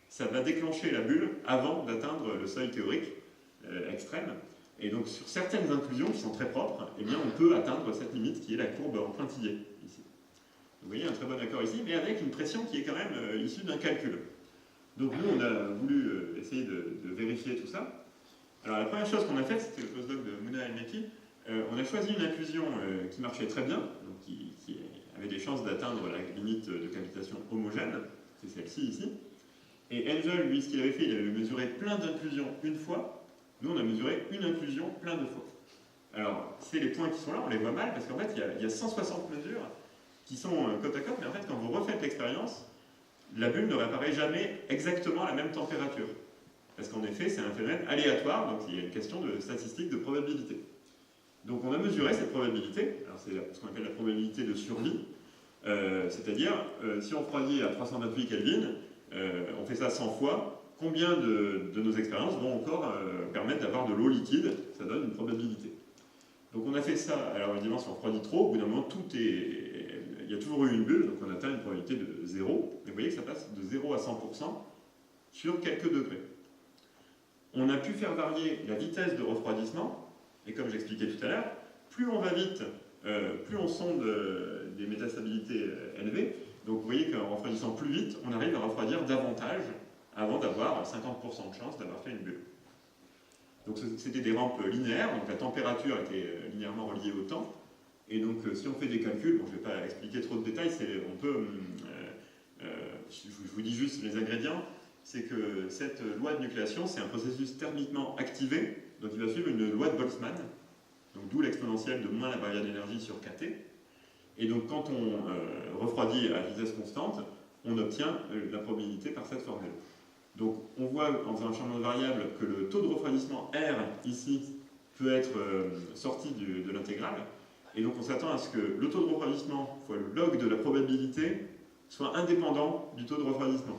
ça va déclencher la bulle avant d'atteindre le seuil théorique extrême. Et donc sur certaines inclusions qui sont très propres, eh bien, on peut atteindre cette limite qui est la courbe en pointillé, ici. Vous voyez un très bon accord ici, mais avec une pression qui est quand même issue d'un calcul. Donc nous, on a voulu essayer de vérifier tout ça. Alors la première chose qu'on a faite, c'était le postdoc de Mouna El-Meki, on a choisi une inclusion qui marchait très bien, donc qui avait des chances d'atteindre la limite de cavitation homogène, c'est celle-ci ici. Et Engel, lui, ce qu'il avait fait, il avait mesuré plein d'inclusions une fois. Nous, on a mesuré une inclusion plein de fois. Alors, c'est les points qui sont là, on les voit mal, parce qu'en fait, il y a 160 mesures qui sont côte à côte, mais en fait, quand vous refaites l'expérience, la bulle ne réapparaît jamais exactement à la même température. Parce qu'en effet, c'est un phénomène aléatoire, donc il y a une question de statistique de probabilité. Donc on a mesuré cette probabilité, alors c'est ce qu'on appelle la probabilité de survie, c'est-à-dire, si on refroidit à 328 Kelvin, on fait ça 100 fois, combien de nos expériences vont encore permettre d'avoir de l'eau liquide, ça donne une probabilité. Donc on a fait ça, alors évidemment si on refroidit trop, au bout d'un moment il y a toujours eu une bulle, donc on atteint une probabilité de 0, mais vous voyez que ça passe de 0 à 100% sur quelques degrés. On a pu faire varier la vitesse de refroidissement, et comme j'expliquais tout à l'heure, plus on va vite, plus on sonde des métastabilités élevées. Donc vous voyez qu'en refroidissant plus vite, on arrive à refroidir davantage avant d'avoir 50% de chance d'avoir fait une bulle. Donc c'était des rampes linéaires, donc la température était linéairement reliée au temps. Et donc si on fait des calculs, bon, je ne vais pas expliquer trop de détails, on peut, je vous dis juste les ingrédients, c'est que cette loi de nucléation, c'est un processus thermiquement activé, donc il va suivre une loi de Boltzmann, donc d'où l'exponentielle de moins la barrière d'énergie sur kT. Et donc quand on refroidit à vitesse constante, on obtient la probabilité par cette formule. Donc on voit en faisant un changement de variable que le taux de refroidissement R, ici, peut être sorti de l'intégrale. Et donc on s'attend à ce que le taux de refroidissement fois le log de la probabilité soit indépendant du taux de refroidissement.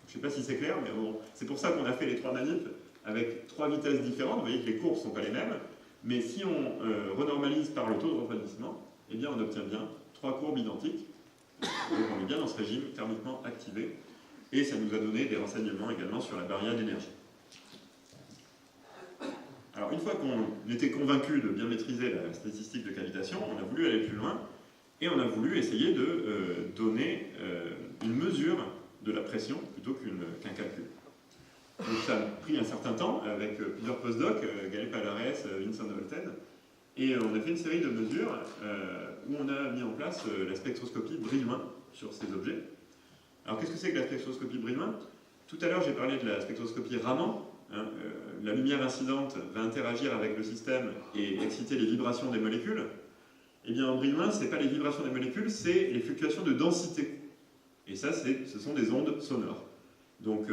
Je ne sais pas si c'est clair, mais bon, c'est pour ça qu'on a fait les trois manips avec trois vitesses différentes. Vous voyez que les courbes ne sont pas les mêmes. Mais si on renormalise par le taux de refroidissement, eh bien on obtient bien trois courbes identiques. Donc on est bien dans ce régime thermiquement activé. Et ça nous a donné des renseignements également sur la barrière d'énergie. Alors une fois qu'on était convaincu de bien maîtriser la statistique de cavitation, on a voulu aller plus loin et on a voulu essayer de donner une mesure de la pression plutôt qu'un calcul. Donc ça a pris un certain temps avec plusieurs postdocs, Galep Alares, Vincent Holten, et on a fait une série de mesures où on a mis en place la spectroscopie Brillouin sur ces objets. Alors qu'est-ce que c'est que la spectroscopie Brillouin? Tout à l'heure j'ai parlé de la spectroscopie Raman. La lumière incidente va interagir avec le système et exciter les vibrations des molécules. Eh bien en Brillouin, ce n'est pas les vibrations des molécules, c'est les fluctuations de densité. Et ça, ce sont des ondes sonores. Donc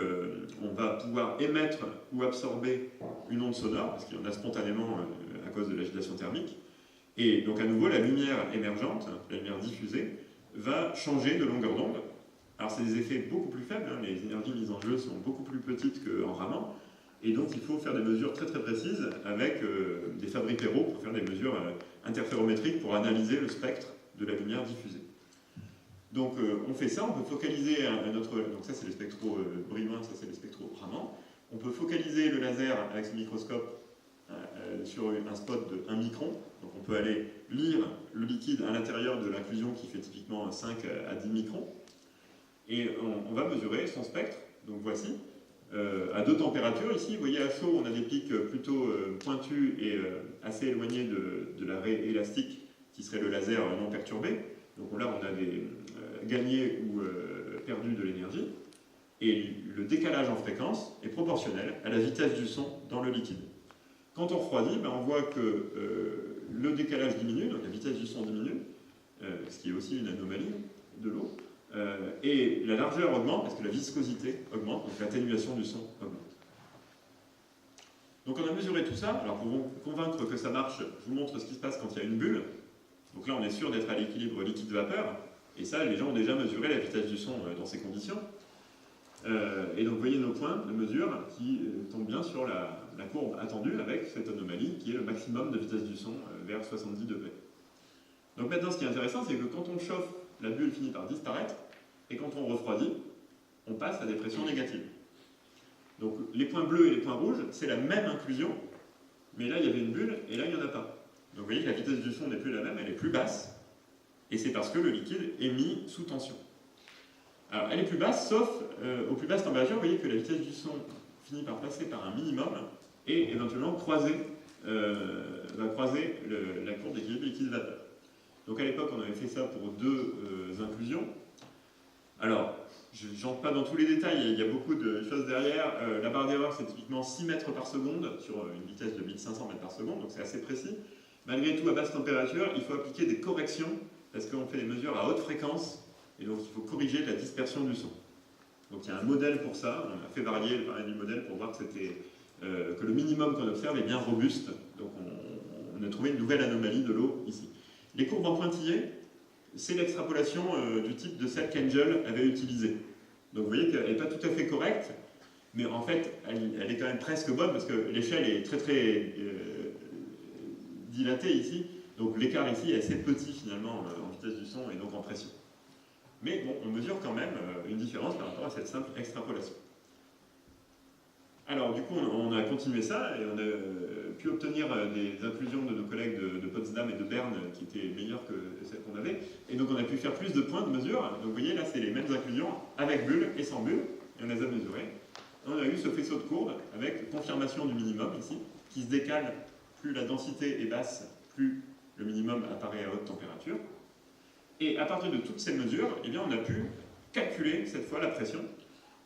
on va pouvoir émettre ou absorber une onde sonore, parce qu'il y en a spontanément à cause de l'agitation thermique. Et donc à nouveau, la lumière émergente, la lumière diffusée, va changer de longueur d'onde. Alors c'est des effets beaucoup plus faibles, hein, les énergies mises en jeu sont beaucoup plus petites qu'en Raman, et donc il faut faire des mesures très très précises avec des Fabry-Perot pour faire des mesures interférométriques pour analyser le spectre de la lumière diffusée. Donc on fait ça, on peut focaliser donc ça c'est les spectros Brillouin, ça c'est les spectros Raman. On peut focaliser le laser avec ce microscope sur un spot de 1 micron, donc on peut aller lire le liquide à l'intérieur de l'inclusion qui fait typiquement 5 à 10 microns. Et on va mesurer son spectre, donc voici, à deux températures ici. Vous voyez à chaud, on a des pics plutôt pointus et assez éloignés de la raie élastique qui serait le laser non perturbé. Donc là, on a des gagnés ou perdus de l'énergie. Et le décalage en fréquence est proportionnel à la vitesse du son dans le liquide. Quand on refroidit, on voit que le décalage diminue, donc la vitesse du son diminue, ce qui est aussi une anomalie de l'eau. Et la largeur augmente parce que la viscosité augmente, donc l'atténuation du son augmente. Donc on a mesuré tout ça. Alors pour vous convaincre que ça marche, je vous montre ce qui se passe quand il y a une bulle. Donc là on est sûr d'être à l'équilibre liquide-vapeur, et ça les gens ont déjà mesuré la vitesse du son dans ces conditions. Et donc vous voyez nos points de mesure qui tombent bien sur la courbe attendue avec cette anomalie qui est le maximum de vitesse du son vers 70 degrés. Donc maintenant ce qui est intéressant, c'est que quand on chauffe, la bulle finit par disparaître, et quand on refroidit, on passe à des pressions négatives. Donc les points bleus et les points rouges, c'est la même inclusion, mais là il y avait une bulle, et là il n'y en a pas. Donc vous voyez que la vitesse du son n'est plus la même, elle est plus basse, et c'est parce que le liquide est mis sous tension. Alors elle est plus basse, sauf aux plus basses températures, vous voyez que la vitesse du son finit par passer par un minimum, et éventuellement va croiser la courbe d'équilibre liquide-vapeur. Donc à l'époque, on avait fait ça pour deux inclusions. Alors, je n'entre pas dans tous les détails, il y a beaucoup de choses derrière. La barre d'erreur, c'est typiquement 6 mètres par seconde sur une vitesse de 1500 mètres par seconde, donc c'est assez précis. Malgré tout, à basse température, il faut appliquer des corrections, parce qu'on fait des mesures à haute fréquence, et donc il faut corriger la dispersion du son. Donc il y a un modèle pour ça, on a fait varier le paramètre du modèle pour voir que le minimum qu'on observe est bien robuste. Donc on a trouvé une nouvelle anomalie de l'eau ici. Les courbes en pointillés, c'est l'extrapolation du type de celle qu'Angel avait utilisée. Donc vous voyez qu'elle n'est pas tout à fait correcte, mais en fait elle est quand même presque bonne parce que l'échelle est très très dilatée ici. Donc l'écart ici est assez petit finalement en vitesse du son et donc en pression. Mais bon, on mesure quand même une différence par rapport à cette simple extrapolation. Alors du coup, on a continué ça et on a pu obtenir des inclusions de nos collègues de Potsdam et de Berne qui étaient meilleures que celles qu'on avait. Et donc on a pu faire plus de points de mesure. Donc vous voyez, là c'est les mêmes inclusions avec bulle et sans bulle. Et on les a mesurées. Et on a eu ce faisceau de courbes avec confirmation du minimum ici, qui se décale plus la densité est basse, plus le minimum apparaît à haute température. Et à partir de toutes ces mesures, eh bien, on a pu calculer cette fois la pression.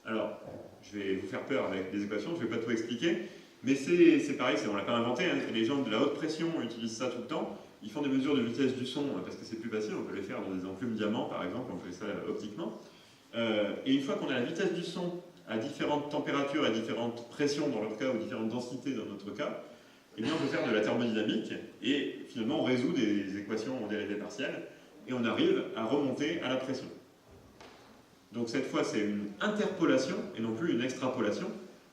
Alors, je vais vous faire peur avec des équations, je ne vais pas tout expliquer, mais c'est pareil, on ne l'a pas inventé, hein. Les gens de la haute pression utilisent ça tout le temps. Ils font des mesures de vitesse du son parce que c'est plus facile, on peut les faire dans des enclumes diamants par exemple, on fait ça optiquement. Et une fois qu'on a la vitesse du son à différentes températures, à différentes pressions dans leur cas, ou différentes densités dans notre cas, eh bien, on peut faire de la thermodynamique et finalement on résout des équations en dérivée partielle et on arrive à remonter à la pression. Donc cette fois c'est une interpolation et non plus une extrapolation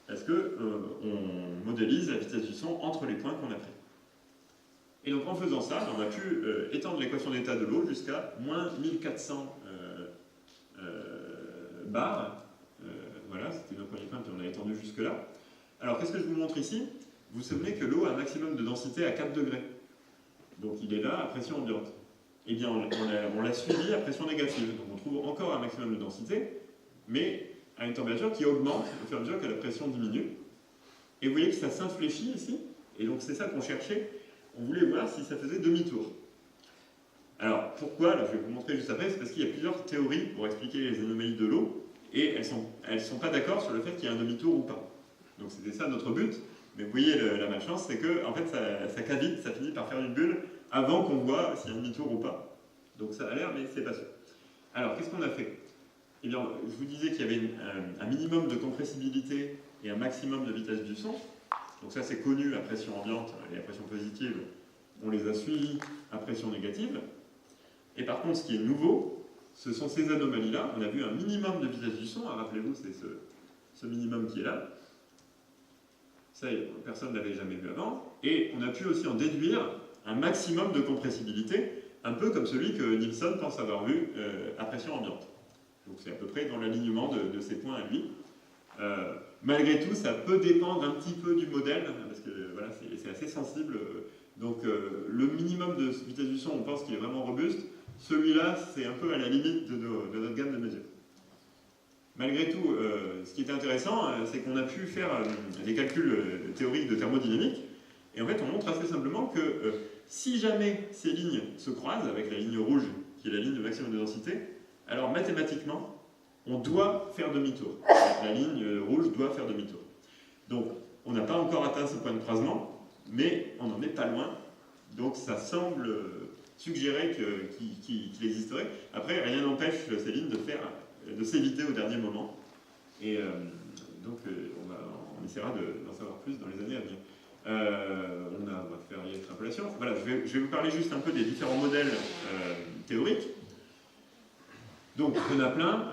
parce qu'on modélise la vitesse du son entre les points qu'on a pris. Et donc en faisant ça, on a pu étendre l'équation d'état de l'eau jusqu'à moins 1400 bars. Voilà, c'était notre premier point, puis on a étendu jusque là. Alors qu'est-ce que je vous montre ici? Vous vous souvenez que l'eau a un maximum de densité à 4 degrés. Donc il est là à pression ambiante. Eh bien, on l'a suivi à pression négative. Donc on trouve encore un maximum de densité, mais à une température qui augmente au fur et à mesure que la pression diminue. Et vous voyez que ça s'infléchit ici. Et donc c'est ça qu'on cherchait. On voulait voir si ça faisait demi-tour. Alors pourquoi? Alors, je vais vous montrer juste après. C'est parce qu'il y a plusieurs théories pour expliquer les anomalies de l'eau. Et elles sont pas d'accord sur le fait qu'il y a un demi-tour ou pas. Donc c'était ça notre but. Mais vous voyez, la malchance, c'est que en fait, ça cavite, ça finit par faire une bulle avant qu'on voit s'il y a un demi-tour ou pas. Donc ça a l'air, mais c'est pas sûr. Alors, qu'est-ce qu'on a fait? Eh bien, je vous disais qu'il y avait un minimum de compressibilité et un maximum de vitesse du son. Donc ça, c'est connu à pression ambiante et à pression positive. On les a suivis à pression négative. Et par contre, ce qui est nouveau, ce sont ces anomalies-là. On a vu un minimum de vitesse du son. Rappelez-vous, c'est ce minimum qui est là. Ça, personne ne l'avait jamais vu avant. Et on a pu aussi en déduire un maximum de compressibilité, un peu comme celui que Nilsson pense avoir vu à pression ambiante. Donc c'est à peu près dans l'alignement de ces points à lui. Malgré tout, ça peut dépendre un petit peu du modèle, parce que voilà, c'est assez sensible. Donc le minimum de vitesse du son, on pense qu'il est vraiment robuste. Celui-là, c'est un peu à la limite de notre gamme de mesures. Malgré tout, ce qui est intéressant, c'est qu'on a pu faire des calculs théoriques de thermodynamique, et en fait, on montre assez simplement que si jamais ces lignes se croisent avec la ligne rouge, qui est la ligne de maximum de densité, alors mathématiquement, on doit faire demi-tour. La ligne rouge doit faire demi-tour. Donc, on n'a pas encore atteint ce point de croisement, mais on n'en est pas loin. Donc, ça semble suggérer qu'il existerait. Après, rien n'empêche ces lignes de s'éviter au dernier moment. Et donc, on essaiera d'en savoir plus dans les années à venir. On va faire l'extrapolation. Voilà, je vais vous parler juste un peu des différents modèles théoriques. Donc, il y en a plein.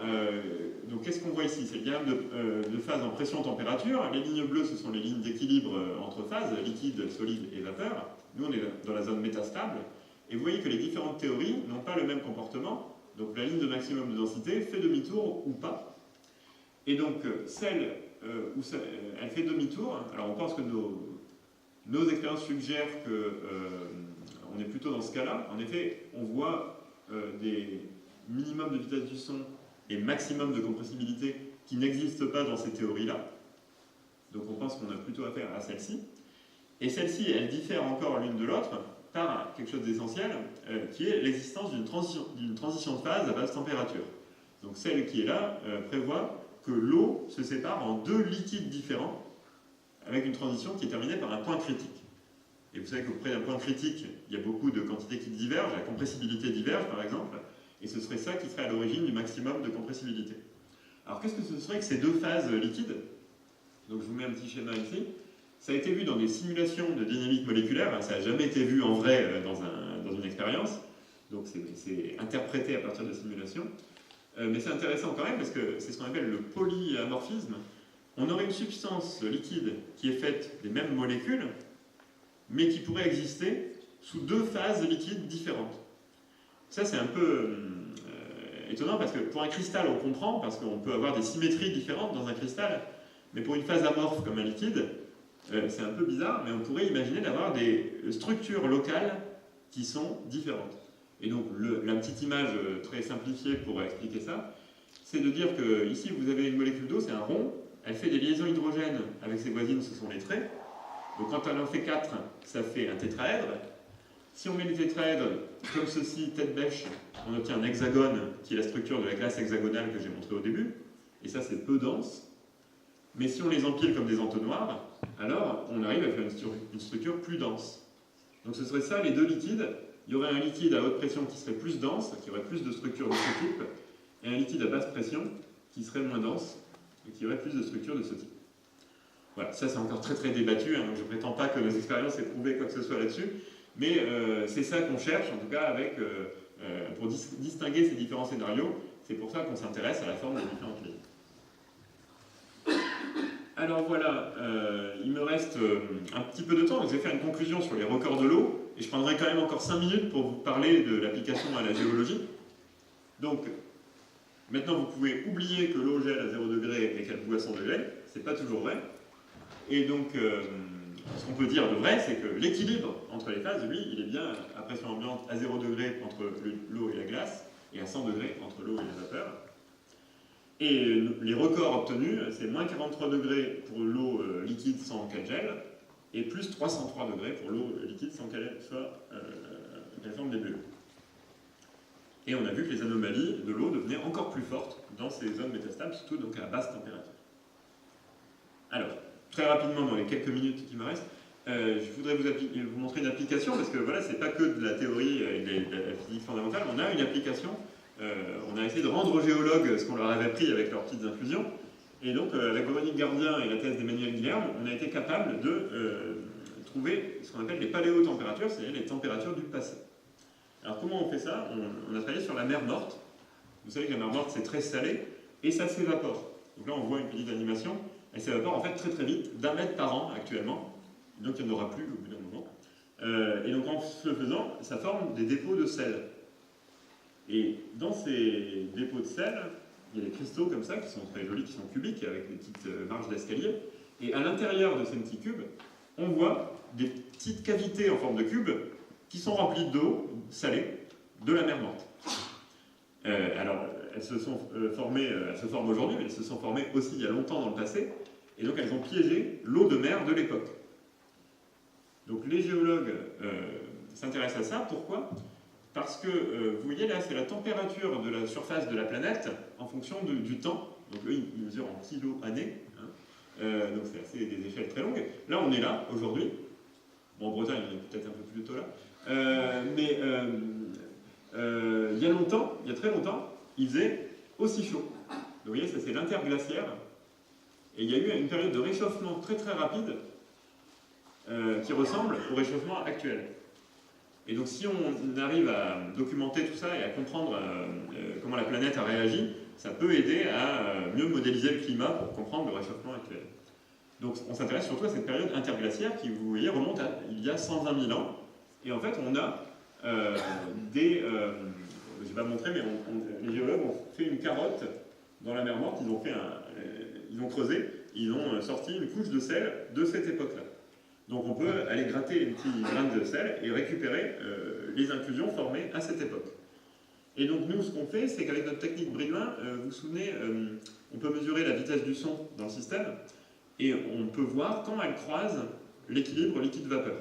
Donc, qu'est-ce qu'on voit ici? C'est le diagramme de phase en pression-température. Les lignes bleues, ce sont les lignes d'équilibre entre phases, liquide, solide et vapeur. Nous, on est dans la zone métastable. Et vous voyez que les différentes théories n'ont pas le même comportement. Donc, la ligne de maximum de densité fait demi-tour ou pas. Et donc, celle où elle fait demi-tour, alors on pense que nos expériences suggèrent qu'on est plutôt dans ce cas-là. En effet, on voit des minimums de vitesse du son et maximum de compressibilité qui n'existent pas dans ces théories-là. Donc on pense qu'on a plutôt affaire à celle-ci. Et celle-ci, elle diffère encore l'une de l'autre par quelque chose d'essentiel, qui est l'existence d'une transition de phase à basse température. Donc celle qui est là prévoit que l'eau se sépare en deux liquides différents avec une transition qui est terminée par un point critique. Et vous savez qu'auprès d'un point critique, il y a beaucoup de quantités qui divergent, la compressibilité diverge par exemple, et ce serait ça qui serait à l'origine du maximum de compressibilité. Alors qu'est-ce que ce serait que ces deux phases liquides? Donc je vous mets un petit schéma ici. Ça a été vu dans des simulations de dynamique moléculaire, ça n'a jamais été vu en vrai dans une expérience, donc c'est interprété à partir de simulations. Mais c'est intéressant quand même parce que c'est ce qu'on appelle le polyamorphisme. On aurait une substance liquide qui est faite des mêmes molécules, mais qui pourrait exister sous deux phases liquides différentes. Ça, c'est un peu étonnant parce que pour un cristal, on comprend, parce qu'on peut avoir des symétries différentes dans un cristal, mais pour une phase amorphe comme un liquide, c'est un peu bizarre, mais on pourrait imaginer d'avoir des structures locales qui sont différentes. Et donc, la petite image très simplifiée pour expliquer ça, c'est de dire que ici, vous avez une molécule d'eau, c'est un rond, elle fait des liaisons hydrogènes avec ses voisines, ce sont les traits. Donc quand elle en fait 4, ça fait un tétraèdre. Si on met les tétraèdres comme ceci, tête bêche, on obtient un hexagone qui est la structure de la glace hexagonale que j'ai montré au début. Et ça, c'est peu dense. Mais si on les empile comme des entonnoirs, alors on arrive à faire une structure plus dense. Donc ce serait ça, les deux liquides. Il y aurait un liquide à haute pression qui serait plus dense, qui aurait plus de structures de ce type, et un liquide à basse pression qui serait moins dense et qui aurait plus de structures de ce type. Voilà, ça c'est encore très très débattu, hein, donc je ne prétends pas que nos expériences aient prouvé quoi que ce soit là-dessus, mais c'est ça qu'on cherche en tout cas avec, pour distinguer ces différents scénarios, c'est pour ça qu'on s'intéresse à la forme des différentes lignes. Alors voilà, il me reste un petit peu de temps, donc je vais faire une conclusion sur les records de l'eau, et je prendrai quand même encore 5 minutes pour vous parler de l'application à la géologie. Donc, maintenant vous pouvez oublier que l'eau gèle à 0 degré et qu'elle bout à 100 degrés, c'est pas toujours vrai. Et donc, ce qu'on peut dire de vrai, c'est que l'équilibre entre les phases, lui, il est bien à pression ambiante à 0 degré entre l'eau et la glace, et à 100 degrés entre l'eau et la vapeur. Et les records obtenus, c'est moins 43 degrés pour l'eau liquide sans qu'elle gèle, et plus 303 degrés pour l'eau liquide sans qu'elle soit qu'elle forme des bulles. Et on a vu que les anomalies de l'eau devenaient encore plus fortes dans ces zones métastables, surtout donc à basse température. Alors, très rapidement, dans les quelques minutes qui me restent, je voudrais vous montrer une application, parce que voilà, c'est pas que de la théorie et de la physique fondamentale, on a une application, on a essayé de rendre aux géologues ce qu'on leur avait appris avec leurs petites infusions, et donc avec Véronique Gardien et la thèse d'Emmanuel Guilherme, on a été capable de trouver ce qu'on appelle les paléotempératures, c'est-à-dire les températures du passé. Alors comment on fait ça? On a travaillé sur la mer Morte. Vous savez que la mer Morte c'est très salé, et ça s'évapore. Donc là on voit une petite animation. Elle s'évapore en fait très très vite, d'1 mètre par an actuellement, donc il n'y en aura plus au bout d'un moment. Et donc en ce faisant, ça forme des dépôts de sel. Et dans ces dépôts de sel, il y a des cristaux comme ça qui sont très jolis, qui sont cubiques, avec des petites marges d'escalier. Et à l'intérieur de ces petits cubes, on voit des petites cavités en forme de cube qui sont remplies d'eau salée de la mer Morte. Alors, elles se sont formées, elles se forment aujourd'hui, mais elles se sont formées aussi il y a longtemps dans le passé, et donc elles ont piégé l'eau de mer de l'époque. Donc les géologues s'intéressent à ça, pourquoi? Parce que, vous voyez là, c'est la température de la surface de la planète en fonction du temps, donc eux ils mesurent en kilo-année, hein. Donc c'est des échelles très longues. Là on est là, aujourd'hui, bon en Bretagne on est peut-être un peu plus tôt là, mais il y a longtemps, il y a très longtemps, il faisait aussi chaud. Donc vous voyez, ça c'est l'interglaciaire. Et il y a eu une période de réchauffement très très rapide qui ressemble au réchauffement actuel. Et donc si on arrive à documenter tout ça et à comprendre comment la planète a réagi, ça peut aider à mieux modéliser le climat pour comprendre le réchauffement actuel. Donc on s'intéresse surtout à cette période interglaciaire qui, vous voyez, remonte à il y a 120 000 ans. Et en fait, on a je ne vais pas montrer, mais les géologues ont fait une carotte dans la mer Morte, ils ont creusé, ils ont sorti une couche de sel de cette époque-là. Donc on peut aller gratter les petits grains de sel et récupérer les inclusions formées à cette époque. Et donc nous, ce qu'on fait, c'est qu'avec notre technique Brillouin, vous vous souvenez, on peut mesurer la vitesse du son dans le système, et on peut voir quand elle croise l'équilibre liquide-vapeur.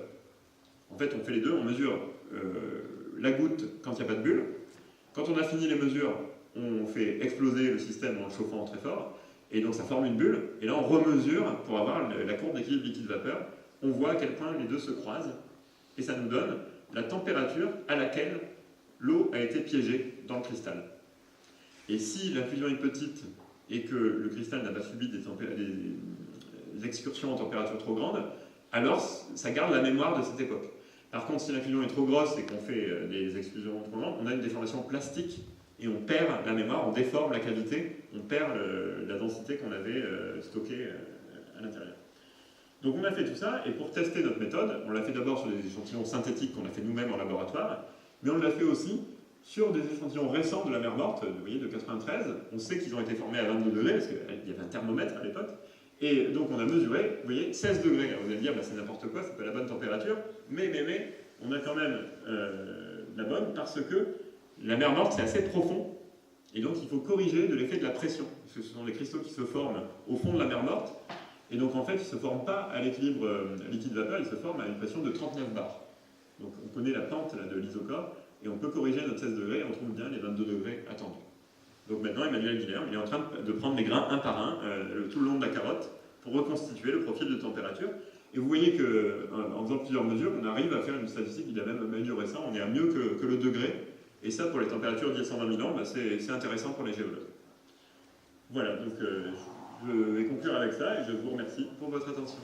En fait, on fait les deux, on mesure la goutte quand il n'y a pas de bulle. Quand on a fini les mesures, on fait exploser le système en le chauffant très fort, et donc ça forme une bulle, et là on remesure pour avoir la courbe d'équilibre liquide-vapeur. On voit à quel point les deux se croisent, et ça nous donne la température à laquelle l'eau a été piégée dans le cristal. Et si l'infusion est petite et que le cristal n'a pas subi des excursions en température trop grande, alors ça garde la mémoire de cette époque. Par contre, si l'infusion est trop grosse et qu'on fait des excursions trop grandes, on a une déformation plastique et on perd la mémoire, on déforme la cavité, on perd la densité qu'on avait stockée à l'intérieur. Donc on a fait tout ça, et pour tester notre méthode, on l'a fait d'abord sur des échantillons synthétiques qu'on a fait nous-mêmes en laboratoire, mais on l'a fait aussi sur des échantillons récents de la mer Morte, vous voyez, de 93. On sait qu'ils ont été formés à 22 degrés, parce qu'il y avait un thermomètre à l'époque. Et donc on a mesuré, vous voyez, 16 degrés. Alors vous allez me dire, bah, c'est n'importe quoi, c'est pas la bonne température. Mais, on a quand même la bonne, parce que la mer Morte, c'est assez profond. Et donc il faut corriger de l'effet de la pression. Parce que ce sont des cristaux qui se forment au fond de la mer Morte. Et donc en fait, ils ne se forment pas à l'équilibre liquide-vapeur, ils se forment à une pression de 39 bars. Donc on connaît la pente là, de l'isocore. Et on peut corriger notre 16 degrés et on trouve bien les 22 degrés attendus. Donc maintenant, Emmanuel Guilherme, il est en train de prendre les grains un par un, tout le long de la carotte, pour reconstituer le profil de température. Et vous voyez qu'en faisant plusieurs mesures, on arrive à faire une statistique, il a même amélioré ça, on est à mieux que le degré. Et ça, pour les températures d'il y a 120 000 ans, bah, c'est intéressant pour les géologues. Voilà, donc je vais conclure avec ça et je vous remercie pour votre attention.